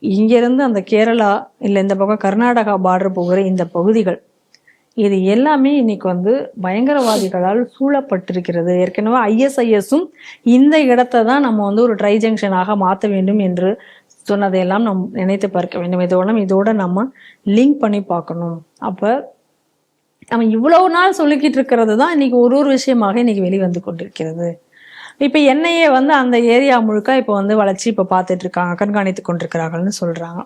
இங்கிருந்து அந்த கேரளா இல்லை இந்த பக்கம் கர்நாடகா பார்டர் போகிற இந்த பகுதிகள், இது எல்லாமே இன்னைக்கு வந்து பயங்கரவாதிகளால் சூழப்பட்டிருக்கிறது. ஏற்கனவே ISISம் இந்த இடத்தை தான் நம்ம வந்து ஒரு ட்ரை ஜங்ஷனாக மாற்ற வேண்டும் என்று சொன்னதையெல்லாம் நாம் நினைத்து பார்க்க வேண்டும். இதோட நம்ம லிங்க் பண்ணி பார்க்கணும். அப்போ நம்ம இவ்வளவு நாள் சொல்லிக்கிட்டு இருக்கிறது தான் இன்னைக்கு ஒரு விஷயமாக இன்னைக்கு வெளிவந்து கொண்டிருக்கிறது. இப்போ NIA வந்து அந்த ஏரியா முழுக்க இப்போ வந்து வளர்ச்சி இப்போ பார்த்துட்டு இருக்காங்க, கண்காணித்து கொண்டிருக்கிறாங்கன்னு சொல்றாங்க.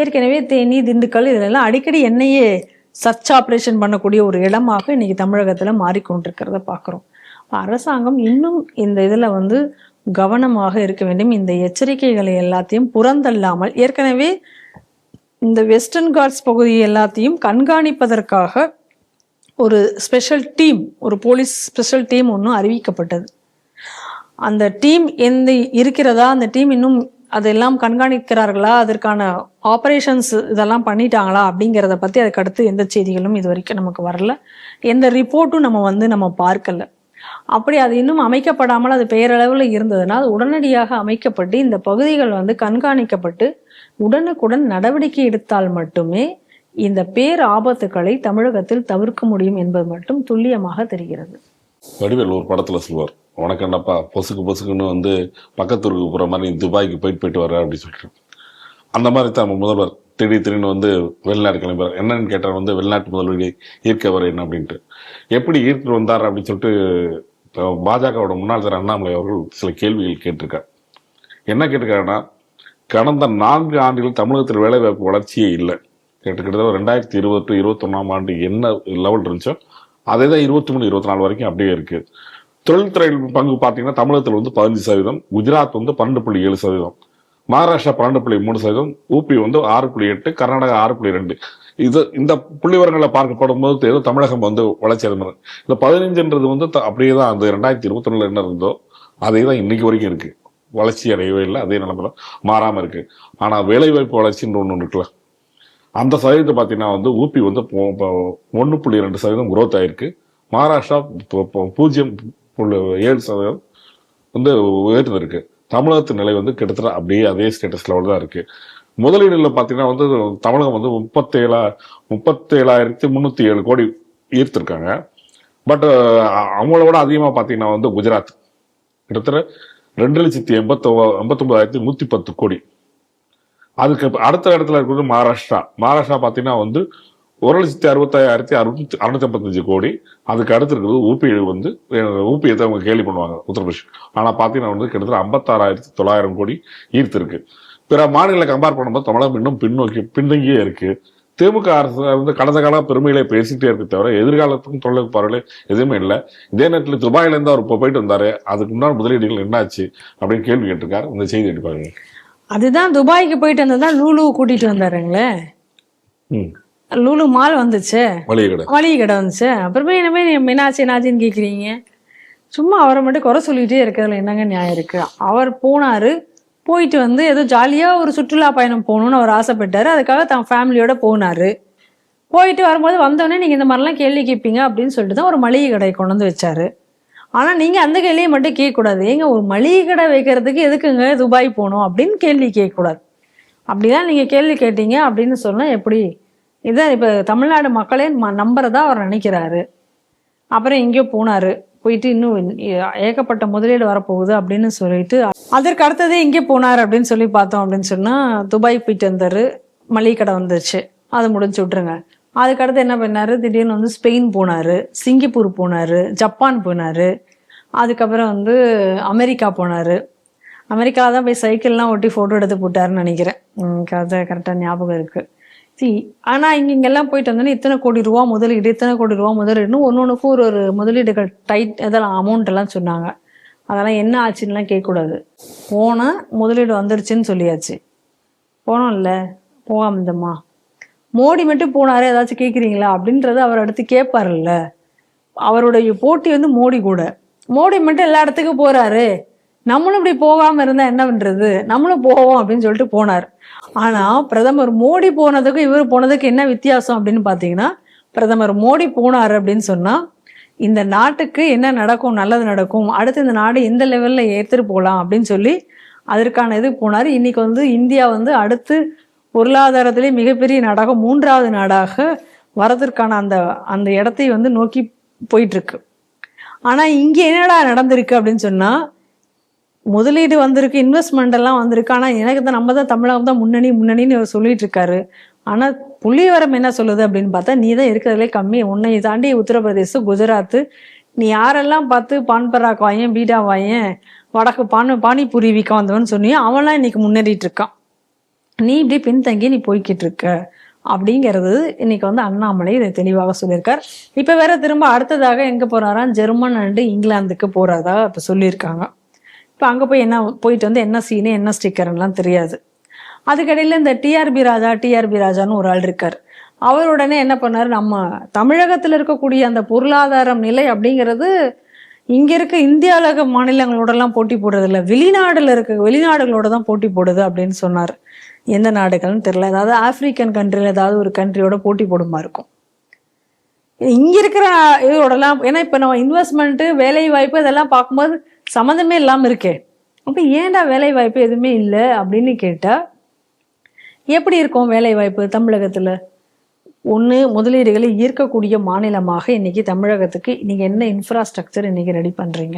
ஏற்கனவே தேனி, திண்டுக்கல் இதெல்லாம் அடிக்கடி NIA சர்ச் ஆப்ரேஷன் பண்ணக்கூடிய ஒரு இடமாக இன்னைக்கு தமிழகத்துல மாறிக்கொண்டிருக்கிறத பார்க்குறோம். அரசாங்கம் இன்னும் இந்த இதில் வந்து கவனமாக இருக்க வேண்டும். இந்த எச்சரிக்கைகளை எல்லாத்தையும் புறந்தள்ளாமல், ஏற்கனவே இந்த வெஸ்டர்ன் காட்ஸ் பகுதி எல்லாத்தையும் கண்காணிப்பதற்காக ஒரு ஸ்பெஷல் டீம், ஒரு போலீஸ் ஸ்பெஷல் டீம் ஒன்றும் அறிவிக்கப்பட்டது. அந்த டீம் இருக்கிறதா, அந்த டீம் இன்னும் அதெல்லாம் கண்காணிக்கிறார்களா, அதற்கான ஆப்ரேஷன்ஸ் இதெல்லாம் பண்ணிட்டாங்களா அப்படிங்கிறத பற்றி அதுக்கடுத்து எந்த செய்திகளும் இது வரைக்கும் நமக்கு வரல, எந்த ரிப்போர்ட்டும் நம்ம பார்க்கல. அப்படி அது இன்னும் அமைக்கப்படாமல் அது பெயரளவில் இருந்ததுனால் உடனடியாக அமைக்கப்பட்டு இந்த பகுதிகள் வந்து கண்காணிக்கப்பட்டு உடனுக்குடன் நடவடிக்கை எடுத்தால் மட்டுமே இந்த பேர் ஆபத்துக்களை தமிழகத்தில் தவிர்க்க முடியும் என்பது மட்டும் துல்லியமாக தெரிகிறது. வடிவேல் ஒரு படத்துல சொல்லுவார், உனக்கு என்னப்பா பொசுக்குன்னு வந்து பக்கத்தூருக்கு போற மாதிரி துபாய்க்கு போயிட்டு வர அப்படின்னு சொல்லிட்டு. அந்த மாதிரி தான் நம்ம முதல்வர் திடீர்னு வந்து வெளிநாடு கிளம்புறார். என்னன்னு கேட்டார், வந்து வெளிநாட்டு முதல்வரை ஈர்க்க வர என்ன அப்படின்ட்டு. எப்படி ஈர்த்து வந்தார் அப்படின்னு சொல்லிட்டு பாஜகவோட முன்னாள் தலைவர் அண்ணாமலை அவர்கள் சில கேள்விகள் கேட்டிருக்கார். என்ன கேட்டிருக்காருன்னா, கடந்த 4 ஆண்டுகள் தமிழகத்தில் வேலைவாய்ப்பு வளர்ச்சியே இல்லை. கிட்டத்தட்ட 2020 to 2021 என்ன லெவல் இருந்துச்சோ அதே தான் 23, 24 வரைக்கும் அப்படியே இருக்கு. தொழில்துறை பங்கு பார்த்தீங்கன்னா தமிழகத்தில் வந்து 15%, குஜராத் வந்து 12.7%, மகாராஷ்டிரா 12.3%, ஊபி வந்து 6.8%, கர்நாடகா 6.2%. இந்த புள்ளிவரங்களை பார்க்கப்படும் போது ஏதோ தமிழகம் வந்து வளர்ச்சி அடைந்தது. இந்த 15ன்றது வந்து அப்படியே தான் அந்த 2021 என்ன இருந்தோ அதே தான் இன்னைக்கு வரைக்கும் இருக்கு. வளர்ச்சி அடையவே இல்லை, அதே நிலைமை மாறாம இருக்கு. ஆனா வேலைவாய்ப்பு வளர்ச்சின்னு ஒன்று இருக்குல்ல, அந்த சதவீதத்தை பார்த்தீங்கன்னா வந்து ஊபி வந்து 1.2% குரோத் ஆயிருக்கு. மகாராஷ்டிரா 0.7% வந்து உயர்ந்து இருக்கு. தமிழகத்து நிலை வந்து கிட்டத்தட்ட அப்படியே அதே ஸ்டேட்டஸ் லெவல் தான் இருக்கு. முதலீடுல பார்த்தீங்கன்னா வந்து தமிழகம் வந்து 37,307 கோடி ஈர்த்திருக்காங்க. பட் அவங்களோட அதிகமாக பார்த்தீங்கன்னா வந்து குஜராத் கிட்டத்தட்ட 2,89,110 கோடி. அதுக்கு அடுத்த இடத்துல இருக்கிறது மகாராஷ்டிரா பார்த்தீங்கன்னா வந்து 1,65,655 கோடி. அதுக்கு அடுத்து இருக்கிறது ஊபி அவங்க கேள்வி பண்ணுவாங்க, உத்தரப்பிரதேஷ். ஆனா பாத்தீங்கன்னா வந்து கிட்டத்தட்ட 56,900 கோடி ஈர்த்து இருக்கு. பிற மாநிலங்களை கம்பேர் பண்ணும்போது தமிழகம் இன்னும் பின்தங்கியே இருக்கு. திமுக அரசு வந்து கடந்த கால பெருமையிலே பேசிட்டே இருக்கு தவிர எதிர்காலத்துக்கும் தொழில் பார்வையில எதுவுமே இல்லை. இதே நேரத்தில் துபாயில இருந்து அவர் போயிட்டு வந்தாரு, அதுக்கு முன்னாடி முதலீடுகள் என்னாச்சு அப்படின்னு கேள்வி கேட்டிருக்காரு. இந்த செய்தி எடுப்பாங்க. அதுதான் துபாய்க்கு போயிட்டு வந்ததுதான் லூலு கூட்டிட்டு வந்தாருங்களே. லூலு மால் வந்துச்சு, மளிகை கடை வந்துச்சு. அப்புறமே என்னமே என்னாச்சின்னு கேக்குறீங்க. சும்மா அவரை மட்டும் குறை சொல்லிட்டே இருக்கிறதுல என்னங்க நியாயம் இருக்கு? அவர் போயிட்டு வந்து ஏதோ ஜாலியா ஒரு சுற்றுலா பயணம் போகணும்னு அவர் ஆசைப்பட்டாரு. அதுக்காக தான் ஃபேமிலியோட போனாரு. போயிட்டு வரும்போது வந்தோடனே நீங்க இந்த மாதிரிலாம் கேள்வி கேட்பீங்க அப்படின்னு சொல்லிட்டு தான் ஒரு மளிகை கடை கொண்டு வந்து வச்சாரு. ஆனா நீங்க அந்த கேள்வியை மட்டும் கேட்கக்கூடாது. ஏங்க ஒரு மளிகை கடை வைக்கிறதுக்கு எதுக்குங்க துபாய் போகணும் அப்படின்னு கேள்வி கேட்கக்கூடாது. அப்படிதான் நீங்க கேள்வி கேட்டீங்க அப்படின்னு சொன்னா எப்படி? இதான் இப்ப தமிழ்நாடு மக்களே நம்புறதா அவர் நினைக்கிறாரு. அப்புறம் எங்கேயோ போனாரு, போயிட்டு இன்னும் ஏகப்பட்ட முதலீடு வரப்போகுது அப்படின்னு சொல்லிட்டு அதற்கு அடுத்ததே எங்கே போனார் அப்படின்னு சொல்லி பார்த்தோம் அப்படின்னு சொன்னா துபாய் போயிட்டு வந்தாரு, மளிகை கடை வந்துச்சு, அது முடிஞ்சு விட்டுருங்க. அதுக்கடுத்து என்ன பண்ணாரு, திடீர்னு வந்து ஸ்பெயின் போனாரு, சிங்கப்பூர் போனாரு, ஜப்பான் போனாரு, அதுக்கப்புறம் வந்து அமெரிக்கா போனாரு. அமெரிக்காவில் தான் போய் சைக்கிள்லாம் ஒட்டி ஃபோட்டோ எடுத்து போட்டாருன்னு நினைக்கிறேன். அதை கரெக்டாக ஞாபகம் இருக்கு. ஆனா இங்கெல்லாம் போயிட்டு வந்தோன்னா இத்தனை கோடி ரூபா முதலீடுன்னு ஒன்னொன்னுக்கும் ஒரு முதலீடுகள் இதெல்லாம் அமௌண்ட் எல்லாம் சொன்னாங்க. அதெல்லாம் என்ன ஆச்சுன்னுலாம் கேட்கக்கூடாது. போனா முதலீடு வந்துருச்சுன்னு சொல்லியாச்சு. போனோம் இல்ல, போகாம இருந்தம்மா. மோடி மட்டும் போனாரு ஏதாச்சும் கேட்குறீங்களா அப்படின்றத அவர் அடுத்து கேட்பாருல்ல. அவருடைய போட்டி வந்து மோடி கூட. மோடி மட்டும் எல்லா இடத்துக்கும் போறாரு, நம்மளும் இப்படி போகாம இருந்தா என்ன பண்றது, நம்மளும் போவோம் அப்படின்னு சொல்லிட்டு போனார். ஆனா பிரதமர் மோடி போனதுக்கும் இவர் போனதுக்கு என்ன வித்தியாசம் அப்படின்னு பாத்தீங்கன்னா, பிரதமர் மோடி போனார் அப்படின்னு சொன்னா இந்த நாட்டுக்கு என்ன நடக்கும், நல்லது நடக்கும், அடுத்து இந்த நாடு எந்த லெவல்ல ஏத்துட்டு போகலாம் அப்படின்னு சொல்லி அதற்கான இது போனார். இன்னைக்கு வந்து இந்தியா வந்து அடுத்து பொருளாதாரத்திலே மிகப்பெரிய நாடாக 3வது நாடாக வரதற்கான அந்த அந்த இடத்தை வந்து நோக்கி போயிட்டு இருக்கு. ஆனா இங்க என்னடா நடந்திருக்கு அப்படின்னு சொன்னா, முதலீடு வந்திருக்கு, இன்வெஸ்ட்மெண்ட் எல்லாம் வந்திருக்கு. ஆனா எனக்கு தான் நம்ம தான் தமிழகம் தான் முன்னணின்னு அவர் சொல்லிட்டு இருக்காரு. ஆனா புள்ளிவரம் என்ன சொல்லுது அப்படின்னு பார்த்தா, நீ தான் இருக்கிறதுலே கம்மி, உன்னை தாண்டி உத்தரப்பிரதேசம், குஜராத், நீ யாரெல்லாம் பார்த்து பான் பராக் வாயன், பீடா வாயன், வடக்கு பானிபூரி விற்க வந்தவன்னு சொன்னியோ அவன்லாம் இன்னைக்கு முன்னேறிட்டு இருக்கான். நீ இப்படி பின்தங்கி நீ போய்கிட்டு இருக்க அப்படிங்கிறது இன்னைக்கு வந்து அண்ணாமலை இதை தெளிவாக சொல்லியிருக்கார். இப்ப வேற திரும்ப அடுத்ததாக எங்க போறாராம், ஜெர்மன் அண்டு இங்கிலாந்துக்கு போறதா இப்ப சொல்லியிருக்காங்க. இப்ப அங்க போய் என்ன போயிட்டு வந்து என்ன சீனு என்ன ஸ்டிக்கர்லாம் தெரியாது. அதுக்கடையில இந்த டிஆர்பி ராஜான்னு ஒரு ஆள் இருக்கார். அவர் உடனே என்ன பண்ணாரு, நம்ம தமிழகத்துல இருக்கக்கூடிய அந்த பொருளாதாரம் நிலை அப்படிங்கிறது இங்க இருக்க இந்தியாவுல மாநிலங்களோட எல்லாம் போட்டி போடுறது இல்லை, வெளிநாடுகளோட தான் போட்டி போடுது அப்படின்னு சொன்னார். எந்த நாடுகள்னு தெரியல, ஏதாவது ஆப்பிரிக்கன் கண்ட்ரில ஏதாவது ஒரு கண்ட்ரியோட போட்டி போடுமா இருக்கும். இங்க இருக்கிற இதோடலாம், ஏன்னா இப்ப நம்ம இன்வெஸ்ட்மெண்ட், வேலை வாய்ப்பு இதெல்லாம் பார்க்கும்போது சம்மந்தமே இல்லாம இருக்கே. அப்ப ஏன்டா வேலை வாய்ப்பு எதுவுமே இல்லை அப்படின்னு கேட்டா எப்படி இருக்கும் வேலை வாய்ப்பு தமிழகத்துல? ஒன்று, முதலீடுகளை ஈர்க்கக்கூடிய மாநிலமாக இன்னைக்கு தமிழகத்துக்கு நீங்க என்ன இன்ஃப்ராஸ்ட்ரக்சர் இன்னைக்கு ரெடி பண்றீங்க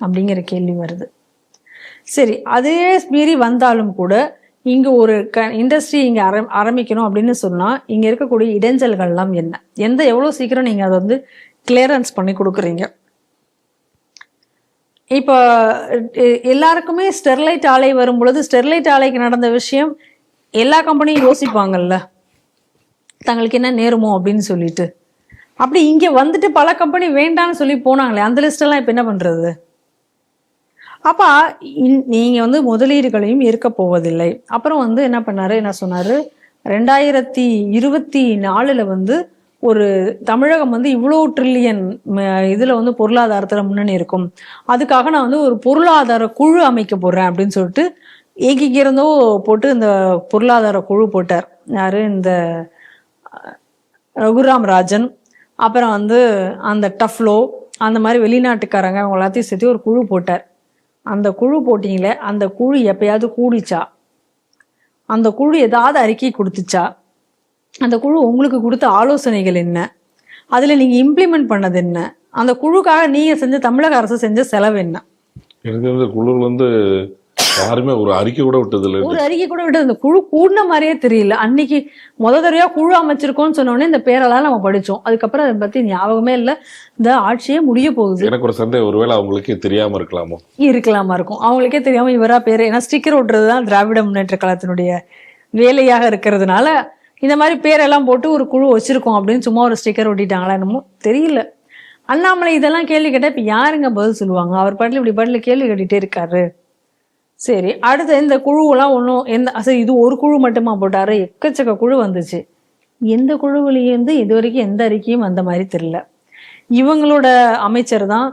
அப்படிங்கிற கேள்வி வருது. சரி, அதே மீறி வந்தாலும் கூட இங்க ஒரு இண்டஸ்ட்ரி இங்க ஆரம்பிக்கணும் அப்படின்னு சொன்னா இங்க இருக்கக்கூடிய இடைஞ்சல்கள்லாம் என்ன, எவ்வளவு சீக்கிரம் நீங்க அதை வந்து கிளியரன்ஸ் பண்ணி கொடுக்குறீங்க? இப்போ எல்லாருக்குமே ஸ்டெர்லைட் ஆலை வரும் பொழுது ஸ்டெர்லைட் ஆலைக்கு நடந்த விஷயம் எல்லா கம்பெனியும் யோசிப்பாங்கல்ல, தங்களுக்கு என்ன நேருமோ அப்படின்னு சொல்லிட்டு. அப்படி இங்க வந்துட்டு பல கம்பெனி வேண்டான்னு சொல்லி போனாங்களே, அந்த லிஸ்ட் எல்லாம் இப்ப என்ன பண்றது? அப்ப நீங்க வந்து முதலீடுகளையும் இருக்க போவதில்லை. அப்புறம் வந்து என்ன சொன்னாரு, 2024 வந்து ஒரு தமிழகம் வந்து இவ்வளோ ட்ரில்லியன் இதுல வந்து பொருளாதாரத்துல முன்னணி இருக்கும், அதுக்காக நான் வந்து ஒரு பொருளாதார குழு அமைக்க போறேன் அப்படின்னு சொல்லிட்டு எங்கிருந்தோ போட்டு இந்த பொருளாதார குழு போட்டார். யாரு, இந்த ரகுராம் ராஜன், அப்புறம் வந்து அந்த டஃப்லோ, அந்த மாதிரி வெளிநாட்டுக்காரங்க அவங்க எல்லாத்தையும் சேர்த்து ஒரு குழு போட்டார். அந்த குழு போட்டிங்களே, அந்த குழு எப்பயாவது கூடிச்சா? அந்த குழு ஏதாவது அறிக்கை கொடுத்துச்சா? அந்த குழு உங்களுக்கு கொடுத்த ஆலோசனைகள் என்ன? அதுல நீங்க இம்ப்ளிமெண்ட் பண்ணது என்ன? அந்த குழுக்காக நீங்க செஞ்ச தமிழக அரசு செஞ்ச செலவு என்ன? எனக்கு இந்த குழு வந்து யாருமே ஒரு அறிக்கை கூட விட்டது இல்லை. அந்த குழு கூடின மாதிரியே தெரியல. அன்னைக்கு தடவையா குழு அமைச்சிருக்கோம்னு சொன்னோடனே இந்த பேரெல்லாம் நம்ம படிச்சோம். அதுக்கப்புறம் அதை பத்தி ஞாபகமே இல்லை. இந்த ஆட்சியே முடிய போகுது. எனக்கு ஒரு சந்தேகம், ஒருவேளை அவங்களுக்கே தெரியாம இருக்கலாமா இருக்கும். அவங்களுக்கே தெரியாம இவரா பேரு, ஏன்னா ஸ்டிக்கர் ஒட்டுறதுதான் திராவிட முன்னேற்ற கழகத்தினுடைய வேலையாக இருக்கிறதுனால இந்த மாதிரி பேரெல்லாம் போட்டு ஒரு குழு வச்சிருக்கோம் அப்படின்னு சும்மா ஒரு ஸ்டிக்கர் ஒட்டிட்டாங்களா என்னமோ தெரியல. அண்ணாமலை இதெல்லாம் கேள்வி கேட்டா இப்ப யாருங்க பதில் சொல்லுவாங்க? அவர் பாட்டில் இப்படி பாட்டில் கேள்வி கேட்டுட்டே இருக்காரு. சரி, அடுத்து இந்த குழுவெல்லாம் ஒன்றும் சரி, இது ஒரு குழு மட்டுமா போட்டாரு? எக்கச்சக்க குழு வந்துச்சு. எந்த குழுவிலையும் வந்து இது வரைக்கும் எந்த அறிக்கையும் வந்த மாதிரி தெரியல. இவங்களோட அமைச்சர் தான்,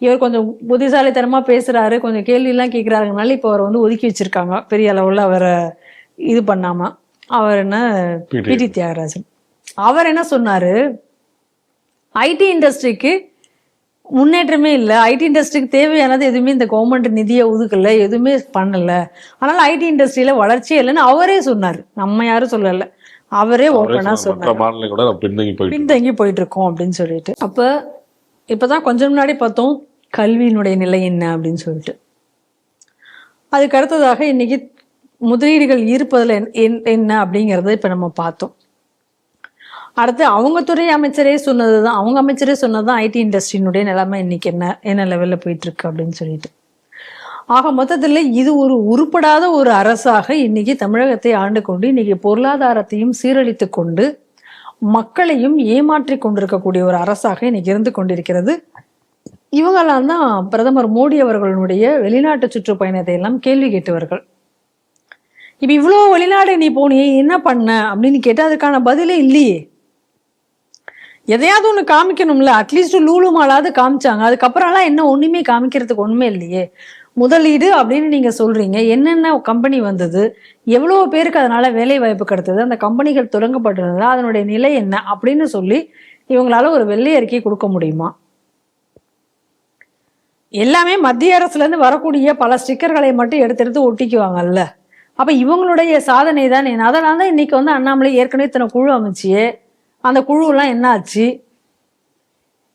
இவர் கொஞ்சம் புத்திசாலித்தனமா பேசுறாரு, கொஞ்சம் கேள்வி எல்லாம் கேட்கிறாருனால இப்ப அவரை வந்து ஒதுக்கி வச்சிருக்காங்க பெரிய அளவுல. அவரை இது பண்ணாம அவர் என்ன, பிடி தியாகராஜன், அவர் என்ன சொன்னாரு, ஐடி இண்டஸ்ட்ரிக்கு முன்னேற்றமே இல்லை, ஐடி இண்டஸ்ட்ரிக்கு தேவையானது எதுவுமே இந்த கவர்மெண்ட் நிதியை ஒதுக்கல, எதுவுமே பண்ணல, அதனால ஐடி இண்டஸ்ட்ரியில வளர்ச்சியே இல்லைன்னு அவரே சொன்னாரு. நம்ம யாரும் சொல்லல, அவரே ஓப்பனா சொன்னாரு பின்தங்கி போயிட்டு இருக்கோம் அப்படின்னு சொல்லிட்டு. அப்ப இப்பதான் கொஞ்சம் முன்னாடி பார்த்தோம் கல்வியினுடைய நிலை என்ன அப்படின்னு சொல்லிட்டு. அதுக்கு அடுத்ததாக இன்னைக்கு முதலீடுகள் ஈர்ப்பதுல என்ன அப்படிங்கறத இப்ப நம்ம பார்த்தோம். அடுத்து அவங்க துறை அமைச்சரே சொன்னதுதான், அவங்க அமைச்சரே சொன்னதுதான் ஐடி இண்டஸ்ட்ரியினுடைய நிலைமை இன்னைக்கு என்ன லெவல்ல போயிட்டு இருக்கு அப்படின்னு சொல்லிட்டு. ஆக மொத்தத்துல இது ஒரு உருப்படாத ஒரு அரசாக இன்னைக்கு தமிழகத்தை ஆண்டு கொண்டு இன்னைக்கு பொருளாதாரத்தையும் சீரழித்து கொண்டு மக்களையும் ஏமாற்றி கொண்டிருக்கக்கூடிய ஒரு அரசாக இன்னைக்கு இருந்து கொண்டிருக்கிறது. இவங்கெல்லாம் தான் பிரதமர் மோடி அவர்களுடைய வெளிநாட்டு சுற்றுப்பயணத்தை எல்லாம் கேள்வி கேட்டவர்கள். இப்ப இவ்வளவு வெளிநாடு நீ போனியே, என்ன பண்ண அப்படின்னு கேட்டா அதுக்கான பதிலே இல்லையே. எதையாவது ஒண்ணு காமிக்கணும்ல, அட்லீஸ்ட் லூலு மாலாவது காமிச்சாங்க. அதுக்கப்புறம்லாம் என்ன ஒண்ணுமே காமிக்கிறதுக்கு ஒண்ணுமே இல்லையே. முதலீடு அப்படின்னு நீங்க சொல்றீங்க, என்னென்ன கம்பெனி வந்தது, எவ்வளவு பேருக்கு அதனால வேலை வாய்ப்பு கிடைத்தது, அந்த கம்பெனிகள் தொடங்கப்பட்டிருந்தது, அதனுடைய நிலை என்ன அப்படின்னு சொல்லி இவங்களால ஒரு வெள்ளை அறிக்கை கொடுக்க முடியுமா? எல்லாமே மத்திய அரசுல இருந்து வரக்கூடிய பல ஸ்டிக்கர்களை மட்டும் எடுத்து எடுத்து ஒட்டிக்குவாங்கல்ல. அப்ப இவங்களுடைய சாதனை தான் என்ன? அதனால தான் இன்னைக்கு வந்து அண்ணாமலை ஏற்கனவே இத்தனை குழு அமைச்சியே, அந்த குழுவெல்லாம் என்ன ஆச்சு?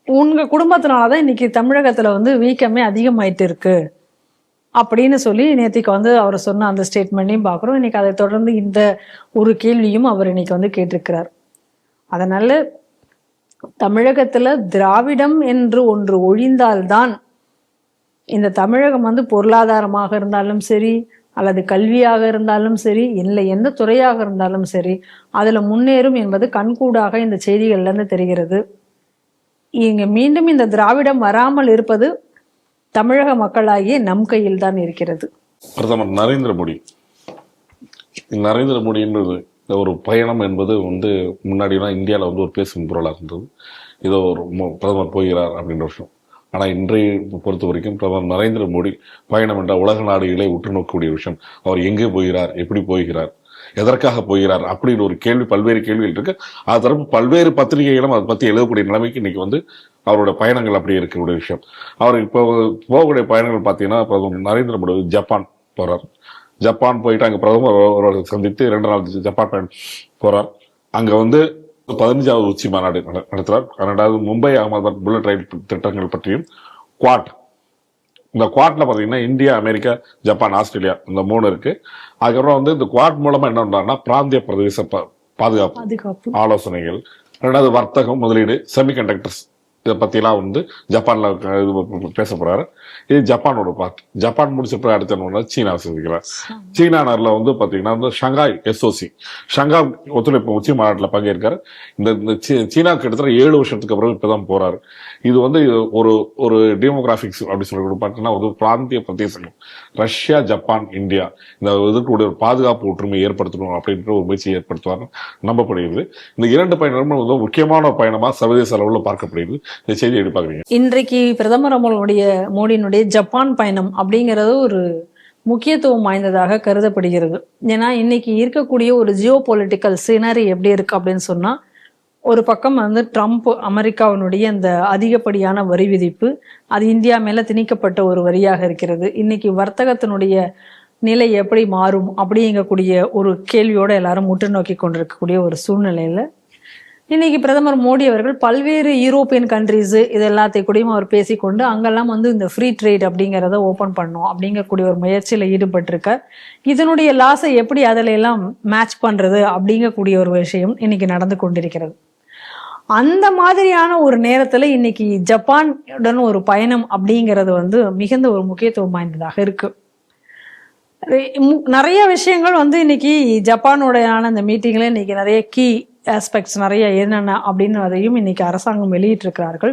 உங்க குடும்பத்தினாலதான் இன்னைக்கு தமிழகத்துல வந்து வீக்கமே அதிகமாயிட்டு இருக்கு அப்படின்னு சொல்லி நேத்திக்கு வந்து அவர் சொன்ன அந்த ஸ்டேட்மெண்ட்டையும் பார்க்குறோம். இன்னைக்கு அதை தொடர்ந்து இந்த ஒரு கேள்வியும் அவர் இன்னைக்கு வந்து கேட்டிருக்கிறார். அதனால தமிழகத்துல திராவிடம் என்று ஒன்று ஒழிந்தால்தான் இந்த தமிழகம் வந்து பொருளாதாரமாக இருந்தாலும் சரி, அல்லது கல்வியாக இருந்தாலும் சரி, இல்லை எந்த துறையாக இருந்தாலும் சரி, அதுல முன்னேறும் என்பது கண்கூடாக இந்த செய்திகள்ல இருந்து தெரிகிறது. இங்க மீண்டும் இந்த திராவிடம் வராமல் இருப்பது தமிழக மக்களாகிய நம் கையில் தான் இருக்கிறது. பிரதமர் நரேந்திர மோடி என்பது ஒரு பயணம் என்பது வந்து முன்னாடிலாம் இந்தியாவில் வந்து ஒரு பேசும் பொருளாக இருந்தது. இதோ ஒரு பிரதமர் போகிறார் அப்படின்ற விஷயம். ஆனால் இன்றைய பொறுத்த வரைக்கும் பிரதமர் நரேந்திர மோடி பயணம் என்ற உலக நாடுகளை உற்று நோக்கக்கூடிய விஷயம். அவர் எங்கே போகிறார், எப்படி போகிறார், எதற்காக போகிறார் அப்படின்னு ஒரு கேள்வி, பல்வேறு கேள்விகள் இருக்கு. அது தரப்பு பல்வேறு பத்திரிகைகளும் அதை பற்றி எழுதக்கூடிய நிலைமைக்கு இன்னைக்கு வந்து அவரோட பயணங்கள் அப்படி இருக்கக்கூடிய விஷயம். அவர் இப்போ போகக்கூடிய பயணங்கள் பார்த்தீங்கன்னா பிரதமர் நரேந்திர மோடி ஜப்பான் போறார். ஜப்பான் போயிட்டு அங்கே பிரதமர் சந்தித்து 2 நாள் ஜப்பான் பயணம் போறார். அங்க வந்து 15வது உச்சி மாநாடு நடத்துறார். 2வது மும்பை அகமதாபாத் புல்லட் ரயில் திட்டங்கள் பற்றியும் குவாட். இந்த குவாட்ல பாத்தீங்கன்னா இந்தியா, அமெரிக்கா, ஜப்பான், ஆஸ்திரேலியா இந்த 3 இருக்கு. அதுக்கப்புறம் வந்து இந்த குவாட் மூலமா என்ன பண்றாங்கன்னா பிராந்திய பிரதேச பாதுகாப்பு ஆலோசனைகள், 2வது வர்த்தகம், முதலீடு, செமிகண்டக்டர்ஸ் இதை பத்திலாம் வந்து ஜப்பான்ல பேச போறாரு. இது ஜப்பானோட பார்ட். ஜப்பான் முடிச்சப்ப அடுத்த சீனா சந்திக்கிறார். சீனா நகர்ல வந்து பாத்தீங்கன்னா வந்து ஷங்காய் SOC ஷங்காய் ஒத்துழைப்பு உச்சி மாநாட்டில் பங்கேற்காரு. இந்த சீனா கிட்டத்தட்ட 7 வருஷத்துக்கு அப்புறம் இப்பதான் போறாரு. இது வந்து ஒரு டெமோகிராபிக்ஸ் அப்படி சொல்லி பார்த்தீங்கன்னா ஒரு பிராந்திய பிரதேசங்கள் ரஷ்யா, ஜப்பான், இந்தியா இந்த இதற்குடைய ஒரு பாதுகாப்பு ஒற்றுமை ஏற்படுத்தணும் அப்படின்ற ஒரு முயற்சியை ஏற்படுத்துவார் நம்பப்படுகிறது. இந்த 2 பயணமும் வந்து முக்கியமான பயணமா சர்வதேச அளவில் பார்க்கப்படுகிறது. இந்த செய்தி எப்படி பாக்குறீங்க? இன்றைக்கு பிரதமர் மோடியினுடைய ஜப்பான் பயணம் அப்படிங்கிறது ஒரு முக்கியத்துவம் வாய்ந்ததாக கருதப்படுகிறது. ஏன்னா இன்னைக்கு இருக்கக்கூடிய ஒரு ஜியோ பொலிட்டிக்கல் சினரி எப்படி இருக்கு அப்படின்னு சொன்னா, ஒரு பக்கம் வந்து ட்ரம்ப் அமெரிக்காவினுடைய அந்த அதிகப்படியான வரி விதிப்பு, அது இந்தியா மேல திணிக்கப்பட்ட ஒரு வரியாக இருக்கிறது. இன்னைக்கு வர்த்தகத்தினுடைய நிலை எப்படி மாறும் அப்படிங்கக்கூடிய ஒரு கேள்வியோட எல்லாரும் முற்று நோக்கி கொண்டிருக்கக்கூடிய ஒரு சூழ்நிலையில இன்னைக்கு பிரதமர் மோடி அவர்கள் பல்வேறு யூரோப்பியன் கண்ட்ரிஸ் இது எல்லாத்தையும் கூடயும் அவர் பேசிக்கொண்டு அங்கெல்லாம் வந்து இந்த ஃப்ரீ ட்ரேட் அப்படிங்கிறத ஓபன் பண்ணோம் அப்படிங்கக்கூடிய ஒரு முயற்சியில ஈடுபட்டிருக்கார். இதனுடைய லாஸை எப்படி அதில் எல்லாம் மேட்ச் பண்றது அப்படிங்கக்கூடிய ஒரு விஷயம் இன்னைக்கு நடந்து கொண்டிருக்கிறது. அந்த மாதிரியான ஒரு நேரத்துல இன்னைக்கு ஜப்பானுடன் ஒரு பயணம் அப்படிங்கிறது வந்து மிகுந்த ஒரு முக்கியத்துவம் வாய்ந்ததாக இருக்கு. நிறைய விஷயங்கள் வந்து இன்னைக்கு ஜப்பானோடையான இந்த மீட்டிங்ல இன்னைக்கு நிறைய கீ ஆஸ்பெக்ட்ஸ் நிறைய என்னென்ன அப்படின்னு அதையும் இன்னைக்கு அரசாங்கம் வெளியிட்டிருக்கிறார்கள்.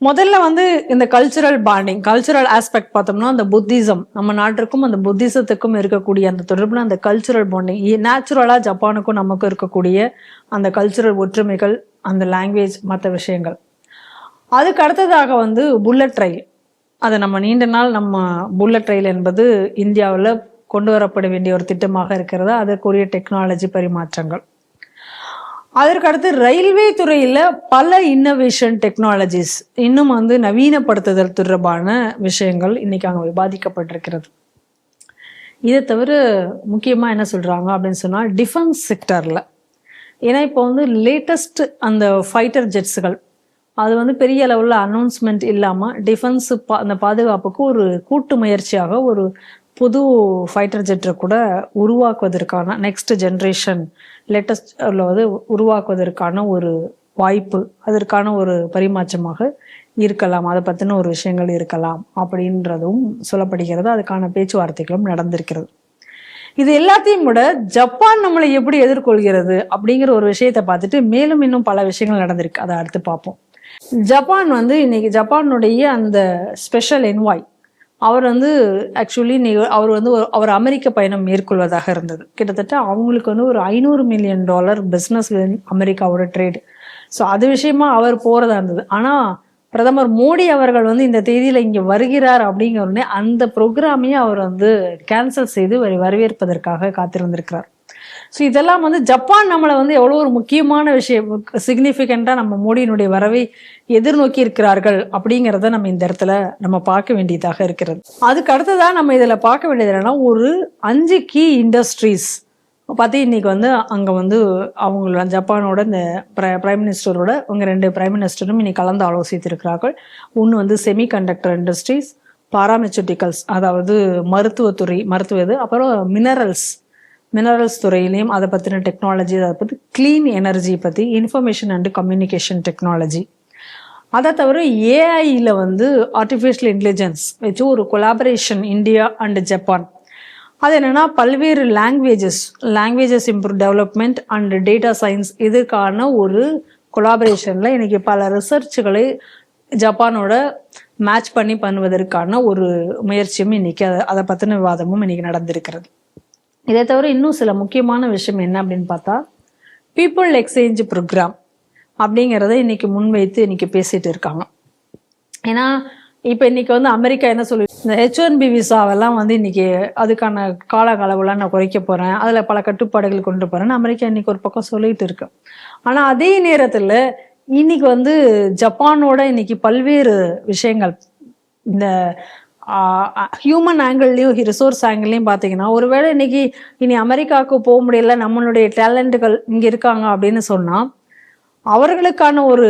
முதல்ல வந்து இந்த கல்ச்சுரல் பாண்டிங், கல்ச்சுரல் ஆஸ்பெக்ட் பார்த்தோம்னா அந்த புத்திசம், நம்ம நாட்டிற்கும் அந்த புத்திசத்துக்கும் இருக்கக்கூடிய அந்த தொடர்புல அந்த கல்ச்சுரல் பாண்டிங் நேச்சுரலா ஜப்பானுக்கும் நமக்கும் இருக்கக்கூடிய அந்த கல்ச்சுரல் ஒற்றுமைகள், அந்த லாங்குவேஜ், மற்ற விஷயங்கள். அதுக்கு அடுத்ததாக வந்து புல்லட் ரயில். அதை நம்ம நீண்ட நாள் நம்ம புல்லட் ரயில் என்பது இந்தியாவில் கொண்டு வரப்பட வேண்டிய ஒரு திட்டமாக இருக்கிறது. அதற்குரிய டெக்னாலஜி பரிமாற்றங்கள். அதற்கு அடுத்து ரயில்வே துறையில பல இன்னோவேஷன் டெக்னாலஜிஸ் இன்னும் வந்து நவீனப்படுத்துதல் தொடர்பான விஷயங்கள் இன்னைக்கு அங்கே விவாதிக்கப்பட்டிருக்கிறது. இதை தவிர முக்கியமா என்ன சொல்றாங்க அப்படின்னு சொன்னா டிஃபென்ஸ் செக்டர்ல, ஏன்னா இப்போ வந்து லேட்டஸ்ட் அந்த ஃபைட்டர் ஜெட்ஸுகள் அது வந்து பெரிய அளவுல அனௌன்ஸ்மெண்ட் இல்லாம டிஃபென்ஸ் அந்த பாதுகாப்புக்கு ஒரு கூட்டு முயற்சியாக ஒரு புது ஃபைட்டர் ஜெட்டை கூட உருவாக்குவதற்கான நெக்ஸ்ட் ஜென்ரேஷன் லேட்டஸ்ட் வந்து உருவாக்குவதற்கான ஒரு வாய்ப்பு, அதற்கான ஒரு பரிமாற்றமாக இருக்கலாம், அதை பற்றின ஒரு விஷயங்கள் இருக்கலாம் அப்படின்றதும் சொல்லப்படுகிறது. அதுக்கான பேச்சுவார்த்தைகளும் நடந்திருக்கிறது. இது எல்லாத்தையும் விட ஜப்பான் நம்மளை எப்படி எதிர்கொள்கிறது அப்படிங்கிற ஒரு விஷயத்தை பார்த்துட்டு மேலும் இன்னும் பல விஷயங்கள் நடந்திருக்கு. அதை அடுத்து பார்ப்போம். ஜப்பான் வந்து இன்னைக்கு ஜப்பானுடைய அந்த ஸ்பெஷல் என்வாய் அவர் வந்து ஆக்சுவலி அவர் வந்து அவர் அமெரிக்க பயணம் மேற்கொள்வதாக இருந்தது. கிட்டத்தட்ட அவங்களுக்கு வந்து ஒரு $500 மில்லியன் பிஸ்னஸ் அமெரிக்காவோட ட்ரேடு. ஸோ அது விஷயமா அவர் போறதா இருந்தது. ஆனால் பிரதமர் மோடி அவர்கள் வந்து இந்த தேதியில இங்க வருகிறார் அப்படிங்கிற உடனே அந்த ப்ரோக்ராமையும் அவர் வந்து கேன்சல் செய்து வரவேற்பதற்காக காத்திருந்திருக்கிறார். ஸோ இதெல்லாம் வந்து ஜப்பான் நம்மளை வந்து எவ்வளோ ஒரு முக்கியமான விஷயம், சிக்னிஃபிகண்டா நம்ம மோடியினுடைய வரவை எதிர்நோக்கி இருக்கிறார்கள் அப்படிங்கிறத நம்ம இந்த இடத்துல நம்ம பார்க்க வேண்டியதாக இருக்கிறது. அதுக்கு அடுத்ததான் நம்ம இதுல பார்க்க வேண்டியது என்னன்னா, ஒரு 5 கீ இண்டஸ்ட்ரீஸ் பார்த்து இன்னைக்கு வந்து அங்கே வந்து அவங்களோட ஜப்பானோட இந்த பிரைம் மினிஸ்டரோட இவங்க 2 பிரைம் மினிஸ்டரும் இன்னைக்கு கலந்து ஆலோசித்திருக்கிறார்கள். ஒன்று வந்து செமிகண்டக்டர் இண்டஸ்ட்ரீஸ், பாராமெச்சூட்டிக்கல்ஸ் அதாவது மருத்துவத்துறை, மருத்துவ இது, அப்புறம் மினரல்ஸ் துறையிலையும் அதை பற்றின டெக்னாலஜி, அதை பற்றி கிளீன் எனர்ஜி பற்றி, இன்ஃபர்மேஷன் அண்ட் கம்யூனிகேஷன் டெக்னாலஜி. அதை தவிர ஏஐயில் வந்து ஆர்டிஃபிஷியல் இன்டெலிஜென்ஸ் வச்சு ஒரு கொலாபரேஷன் இந்தியா அண்ட் ஜப்பான். அது என்னன்னா பல்வேறு languages improve development and data science இதுக்கான ஒரு கொலாபரேஷன்ல இன்னைக்கு பல ரிசர்ச்சுகளை ஜப்பானோட மேட்ச் பண்ணி பண்ணுவதற்கான ஒரு முயற்சியும் இன்னைக்கு அதை பற்றின விவாதமும் இன்னைக்கு நடந்திருக்கிறது. இதை தவிர இன்னும் சில முக்கியமான விஷயம் என்ன அப்படின்னு பார்த்தா, பீப்புள் எக்ஸ்சேஞ்ச் ப்ரோக்ராம் அப்படிங்கிறத இன்னைக்கு முன்வைத்து இன்னைக்கு பேசிட்டு இருக்காங்க. ஏன்னா இப்போ இன்னைக்கு வந்து அமெரிக்கா என்ன சொல்லி, இந்த H1B விசாவெல்லாம் வந்து இன்னைக்கு அதுக்கான காலகளவுலாம் நான் குறைக்க போறேன், அதுல பல கட்டுப்பாடுகள் கொண்டு போறேன்னு அமெரிக்கா இன்னைக்கு ஒரு பக்கம் சொல்லிட்டு இருக்கு. ஆனா அதே நேரத்துல இன்னைக்கு வந்து ஜப்பானோட இன்னைக்கு பல்வேறு விஷயங்கள், இந்த ஹியூமன் ஆங்கிள்லையும் ரிசோர்ஸ் ஆங்கிள்லையும் பார்த்தீங்கன்னா, ஒருவேளை இன்னைக்கு இனி அமெரிக்காவுக்கு போக முடியல, நம்மளுடைய டேலண்ட்டுகள் இங்கே இருக்காங்க அப்படின்னு சொன்னால் அவர்களுக்கான ஒரு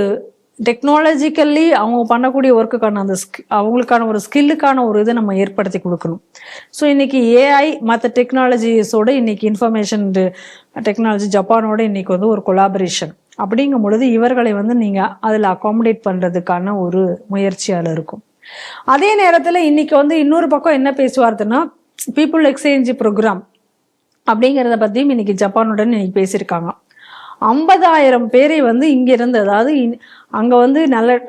டெக்னாலஜிக்கல்லி அவங்க பண்ணக்கூடிய ஒர்க்குக்கான அந்த அவங்களுக்கான ஒரு ஸ்கில்லுக்கான ஒரு இதை நம்ம ஏற்படுத்தி கொடுக்கணும். ஸோ இன்னைக்கு ஏஐ மற்ற டெக்னாலஜிஸோட இன்னைக்கு இன்ஃபர்மேஷன் டெக்னாலஜி ஜப்பானோட இன்னைக்கு வந்து ஒரு கொலாபரேஷன் அப்படிங்கும் பொழுது இவர்களை வந்து நீங்கள் அதில் அகாமடேட் பண்ணுறதுக்கான ஒரு முயற்சியால் இருக்கும். அதே நேரத்தில் இன்னைக்கு வந்து இன்னொரு பக்கம் என்ன பேசுவார்த்துன்னா, பீப்புள் எக்ஸ்சேஞ்ச் ப்ரோக்ராம் அப்படிங்கிறத பற்றியும் இன்னைக்கு ஜப்பானுடன் இன்னைக்கு பேசியிருக்காங்க. 50,000 பேரை வந்து இங்கிருந்து, அதாவது அங்கே வந்து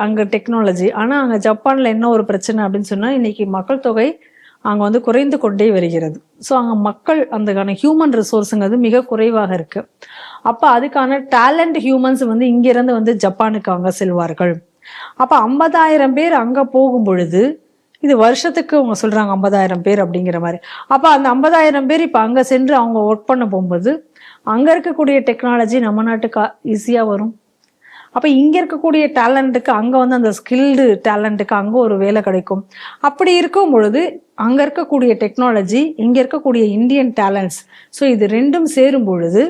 அங்கே டெக்னாலஜி, ஆனால் அங்கே ஜப்பானில் என்ன ஒரு பிரச்சனை அப்படின்னு சொன்னால், இன்னைக்கு மக்கள் தொகை அங்கே வந்து குறைந்து கொண்டே வருகிறது. ஸோ அங்கே மக்கள் அதுக்கான ஹியூமன் ரிசோர்ஸுங்கிறது மிக குறைவாக இருக்கு. அப்போ அதுக்கான டேலண்ட் ஹியூமன்ஸ் வந்து இங்கிருந்து வந்து ஜப்பானுக்கு அங்கே செல்வார்கள். அப்போ 50,000 பேர் அங்கே போகும் பொழுது, இது வருஷத்துக்கு அவங்க சொல்றாங்க 50,000 பேர் அப்படிங்கிற மாதிரி. அப்போ அந்த 50,000 பேர் இப்போ அங்கே சென்று அவங்க ஒர்க் பண்ண போகும்போது அங்கே இருக்கக்கூடிய டெக்னாலஜி நம்ம நாட்டுக்கு ஈஸியாக வரும். அப்போ இங்கே இருக்கக்கூடிய டேலண்ட்டுக்கு அங்கே வந்து அந்த ஸ்கில்டு டேலண்ட்டுக்கு அங்கே ஒரு வேலை கிடைக்கும். அப்படி இருக்கும் பொழுது அங்கே இருக்கக்கூடிய டெக்னாலஜி, இங்கே இருக்கக்கூடிய இந்தியன் டேலண்ட்ஸ், ஸோ இது ரெண்டும் சேரும் பொழுது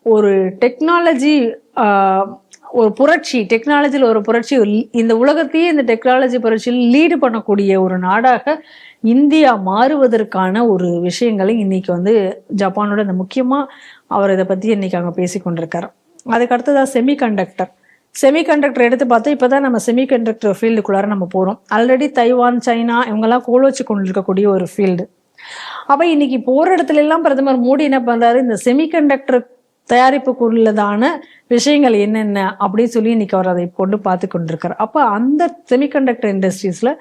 ஒரு டெக்னாலஜி ஒரு புரட்சி, டெக்னாலஜியில் ஒரு புரட்சி, இந்த உலகத்தையே இந்த டெக்னாலஜி புரட்சியில் லீடு பண்ணக்கூடிய ஒரு நாடாக இந்தியா மாறுவதற்கான ஒரு விஷயங்களை இன்னைக்கு வந்து ஜப்பானோட இந்த முக்கியமாக அவர் இதை பற்றி இன்னைக்கு அங்கே பேசி கொண்டிருக்காரு. அதுக்கு அடுத்ததாக செமிகண்டக்டர் எடுத்து பார்த்தா இப்போ தான் நம்ம செமிகண்டக்டர் ஃபீல்டுக்குள்ளார நம்ம போகிறோம். ஆல்ரெடி தைவான், சைனா இவங்கெல்லாம் கோல் வச்சு கொண்டு இருக்கக்கூடிய ஒரு ஃபீல்டு. அப்போ இன்னைக்கு போகிற இடத்துல எல்லாம் பிரதமர் மோடி என்ன பண்ணுறாரு, இந்த செமிகண்டக்டர் தயாரிப்புக்குள்ளதான விஷயங்கள் என்னென்ன அப்படின்னு சொல்லி இன்னைக்கு அவர் அதை கொண்டு பார்த்து கொண்டிருக்காரு. அப்போ அந்த செமிகண்டக்டர் இண்டஸ்ட்ரீஸ்ல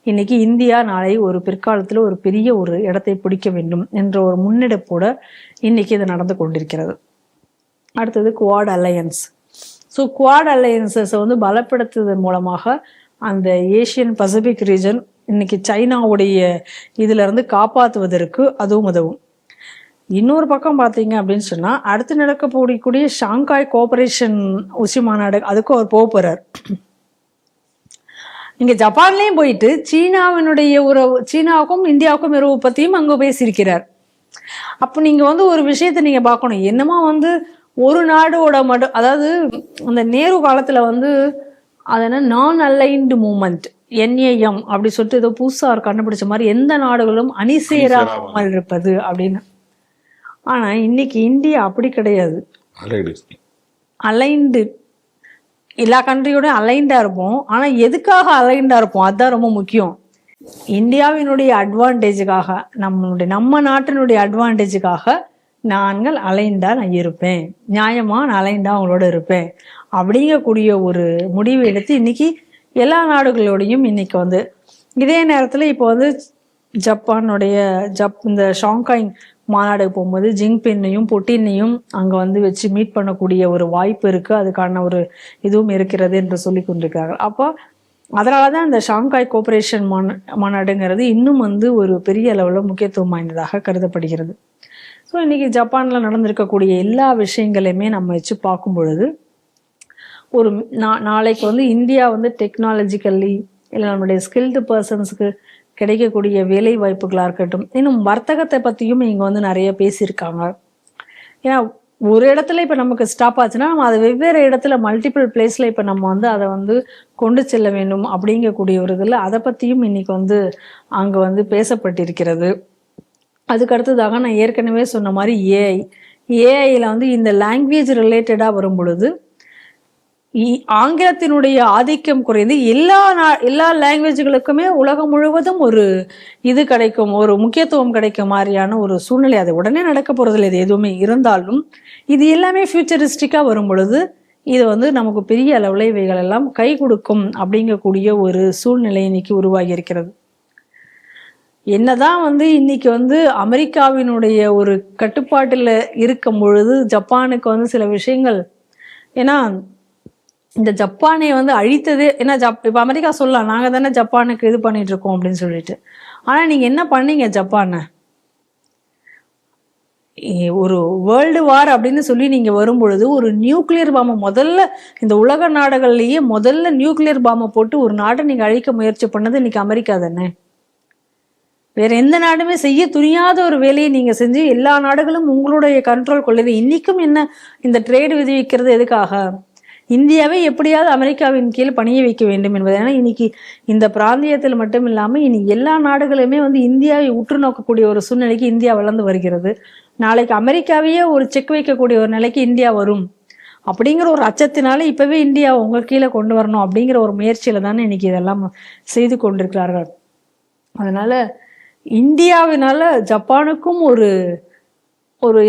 இன்னைக்கு இந்தியா நாளை ஒரு பிற்காலத்தில் ஒரு பெரிய ஒரு இடத்தை பிடிக்க வேண்டும் என்ற ஒரு முன்னெடுப்போட இன்னைக்கு இது நடந்து கொண்டிருக்கிறது. அடுத்தது குவாட் அலையன்ஸ். ஸோ குவாட் அலையன்சஸை வந்து பலப்படுத்துவதன் மூலமாக அந்த ஏஷியன் பசிபிக் ரீஜன் இன்னைக்கு சைனாவுடைய இதுல இருந்து காப்பாற்றுவதற்கு அதுவும் உதவும். இன்னொரு பக்கம் பார்த்தீங்க அப்படின்னு சொன்னா, அடுத்து நடக்க போகக்கூடிய ஷாங்காய் கோஆபரேஷன் உச்சி மாநாடு, அதுக்கும் அவர் போக போறார். இங்க ஜப்பான்லயும் போயிட்டு சீனாவினுடைய உறவு, சீனாவுக்கும் இந்தியாவுக்கும் உறவு பத்தியும் அங்க பேசியிருக்கிறார். அப்போ நீங்க வந்து ஒரு விஷயத்த நீங்க பார்க்கணும், என்னமா வந்து ஒரு நாடோட மட்டும், அதாவது அந்த நேரு காலத்துல வந்து அது என்ன நான் அலைன்டு மூமெண்ட் NAM அப்படி சொல்லிட்டு ஏதோ புதுசா அவர் கண்டுபிடிச்ச மாதிரி எந்த நாடுகளும் அணி சேராமல் இருப்பது அப்படின்னு. ஆனா இன்னைக்கு இந்தியா அப்படி கிடையாது, அலைன்டு, எல்லா கண்ட்ரியோட அலைண்டா இருப்போம். ஆனா எதுக்காக அலைண்டா இருப்போம் அதுதான் ரொம்ப முக்கியம். இந்தியாவினுடைய அட்வான்டேஜுக்காக, நம்ம நாட்டினுடைய அட்வான்டேஜுக்காக நாங்கள் அலைண்டா நான் இருப்பேன், நியாயமா நான் அலைண்டா அவங்களோட இருப்பேன் அப்படிங்கக்கூடிய ஒரு முடிவு எடுத்து இன்னைக்கு எல்லா நாடுகளோடையும் இன்னைக்கு வந்து இதே நேரத்துல இப்போ வந்து ஜப்பானுடைய இந்த ஷாங்காய் மாநாடுக்கு போகும்போது ஜிங்பின்னையும் புட்டினையும் அங்கே வந்து வச்சு மீட் பண்ணக்கூடிய ஒரு வாய்ப்பு இருக்குது, அதுக்கான ஒரு இதுவும் இருக்கிறது என்று சொல்லி கொண்டிருக்கிறார்கள். அப்போ அதனால தான் இந்த ஷாங்காய் கோஆபரேஷன் மாநாடுங்கிறது இன்னும் வந்து ஒரு பெரிய அளவில் முக்கியத்துவம் வாய்ந்ததாக கருதப்படுகிறது. ஸோ இன்றைக்கி ஜப்பானில் நடந்திருக்கக்கூடிய எல்லா விஷயங்களையுமே நம்ம வச்சு பார்க்கும் பொழுது ஒரு நாளைக்கு வந்து இந்தியா வந்து டெக்னாலஜிக்கல்லி இல்லை நம்மளுடைய ஸ்கில்டு பர்சன்ஸுக்கு கிடைக்கக்கூடிய வேலை வாய்ப்புகளாக இருக்கட்டும், இன்னும் வர்த்தகத்தை பற்றியும் இங்கே வந்து நிறைய பேசியிருக்காங்க. ஏன்னா ஒரு இடத்துல இப்போ நமக்கு ஸ்டாப் ஆச்சுன்னா நம்ம அது வெவ்வேறு இடத்துல மல்டிபிள் பிளேஸில் இப்போ நம்ம வந்து அதை வந்து கொண்டு செல்ல வேண்டும் அப்படிங்கக்கூடிய ஒரு இதில் அதை பற்றியும் இன்னைக்கு வந்து அங்கே வந்து பேசப்பட்டிருக்கிறது. அதுக்கு அடுத்ததாக நான் ஏற்கனவே சொன்ன மாதிரி ஏஐயில் வந்து இந்த லாங்குவேஜ் ரிலேட்டடாக வரும் பொழுது ஆங்கிலத்தினுடைய ஆதிக்கம் குறைந்து எல்லா லாங்குவேஜ்களுக்குமே உலகம் முழுவதும் ஒரு இது கிடைக்கும், ஒரு முக்கியத்துவம் கிடைக்கும் மாதிரியான ஒரு சூழ்நிலை. அது உடனே நடக்க போறதில்லை, இது எதுவுமே இருந்தாலும் இது எல்லாமே ஃபியூச்சரிஸ்டிக்காக வரும் பொழுது இது வந்து நமக்கு பெரிய அளவில் இவைகள் எல்லாம் கை கொடுக்கும் அப்படிங்கக்கூடிய ஒரு சூழ்நிலை இன்னைக்கு உருவாகி இருக்கிறது. என்னதான் வந்து இன்னைக்கு வந்து அமெரிக்காவினுடைய ஒரு கட்டுப்பாட்டில் இருக்கும் பொழுது ஜப்பானுக்கு வந்து சில விஷயங்கள், ஏன்னா இந்த ஜப்பானை வந்து அழித்தது ஏன்னா இப்போ அமெரிக்கா சொல்லலாம் நாங்கள் தானே ஜப்பானுக்கு இது பண்ணிட்டு இருக்கோம் அப்படின்னு சொல்லிட்டு. ஆனால் நீங்கள் என்ன பண்ணீங்க ஜப்பானை? ஒரு வேர்ல்டு வார் அப்படின்னு சொல்லி நீங்கள் வரும்பொழுது ஒரு நியூக்ளியர் பாம்பை முதல்ல இந்த உலக நாடுகள்லேயே முதல்ல நியூக்ளியர் பாம்பை போட்டு ஒரு நாட்டை நீங்கள் அழிக்க முயற்சி பண்ணது இன்னைக்கு அமெரிக்கா தானே. வேற எந்த நாடுமே செய்ய துணியாத ஒரு வேலையை நீங்க செஞ்சு எல்லா நாடுகளும் உங்களுடைய கண்ட்ரோல் கொள்ளுது. இன்னைக்கும் என்ன இந்த ட்ரேடு விதிவிக்கிறது எதுக்காக? இந்தியாவை எப்படியாவது அமெரிக்காவின் கீழ் பணிய வைக்க வேண்டும் என்பது. ஏன்னா இன்னைக்கு இந்த பிராந்தியத்தில் மட்டும் இல்லாமல் இனி எல்லா நாடுகளுமே வந்து இந்தியாவை உற்று நோக்கக்கூடிய ஒரு சூழ்நிலைக்கு இந்தியா வளர்ந்து வருகிறது. நாளைக்கு அமெரிக்காவையே ஒரு செக் வைக்கக்கூடிய ஒரு நிலைக்கு இந்தியா வரும் அப்படிங்கிற ஒரு அச்சத்தினால இப்பவே இந்தியா உங்க கீழே கொண்டு வரணும் அப்படிங்கிற ஒரு முயற்சியில தானே இன்னைக்கு இதெல்லாம் செய்து கொண்டிருக்கிறார்கள். அதனால இந்தியாவினால ஜப்பானுக்கும் ஒரு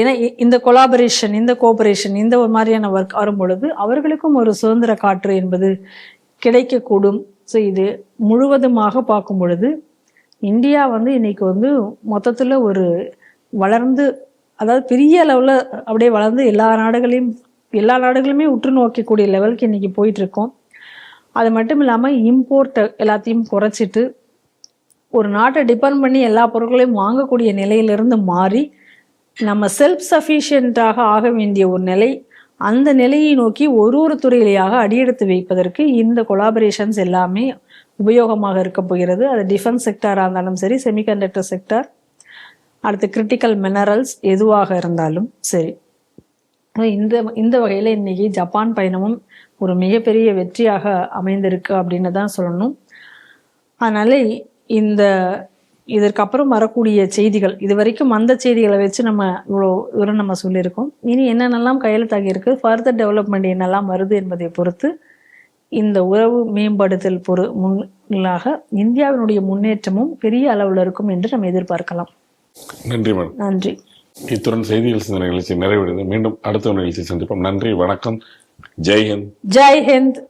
ஏன்னா இந்த கொலாபரேஷன், இந்த கோஆபரேஷன், இந்த ஒரு மாதிரியான ஒர்க் வரும் பொழுது அவர்களுக்கும் ஒரு சுதந்திர காற்று என்பது கிடைக்கக்கூடும். ஸோ இது முழுவதுமாக பார்க்கும் பொழுது இந்தியா வந்து இன்னைக்கு வந்து மொத்தத்தில் ஒரு வளர்ந்து, அதாவது பெரிய அளவில் அப்படியே வளர்ந்து எல்லா நாடுகளுமே உற்று நோக்கக்கூடிய லெவலுக்கு இன்னைக்கு போயிட்டு இருக்கோம். அது மட்டும் இல்லாமல் இம்போர்ட்டை எல்லாத்தையும் குறைச்சிட்டு ஒரு நாட்டை டிபெண்ட் பண்ணி எல்லா பொருட்களையும் வாங்கக்கூடிய நிலையிலிருந்து மாறி நம்ம செல்ஃப் சஃபிஷியண்டாக ஆக வேண்டிய ஒரு நிலை, அந்த நிலையை நோக்கி ஒரு துறையிலேயாக அடியெடுத்து வைப்பதற்கு இந்த கொலாபரேஷன்ஸ் எல்லாமே உபயோகமாக இருக்க போகிறது. அது டிஃபென்ஸ் செக்டாராக இருந்தாலும் சரி, செமிகண்டக்டர் செக்டார், அடுத்து கிரிட்டிக்கல் மினரல்ஸ் எதுவாக இருந்தாலும் சரி. இந்த வகையில் இன்னைக்கு ஜப்பான் பயணமும் ஒரு மிகப்பெரிய வெற்றியாக அமைந்திருக்கு அப்படின்னு தான் சொல்லணும். அதனால இதற்கப்புறம் வரக்கூடிய செய்திகள், இது வரைக்கும் அந்த செய்திகளை வச்சு நம்ம இவ்வளோ தூரம் நம்ம சொல்லியிருக்கோம். இனி என்னென்னலாம் கையெழுத்தாகி இருக்கு, ஃபர்தர் டெவலப்மெண்ட் என்னெல்லாம் வருது என்பதை பொறுத்து இந்த உறவு மேம்படுத்தல் முன்னாக இந்தியாவினுடைய முன்னேற்றமும் பெரிய அளவில் இருக்கும் என்று நம்ம எதிர்பார்க்கலாம். நன்றி மேடம். நன்றி. இத்துடன் செய்திகள் சிந்தனை நிகழ்ச்சி நிறைவடைந்து மீண்டும் அடுத்த நிகழ்ச்சி சந்திப்போம். நன்றி, வணக்கம், ஜெய் ஹிந்த். ஜெய் ஹிந்த்.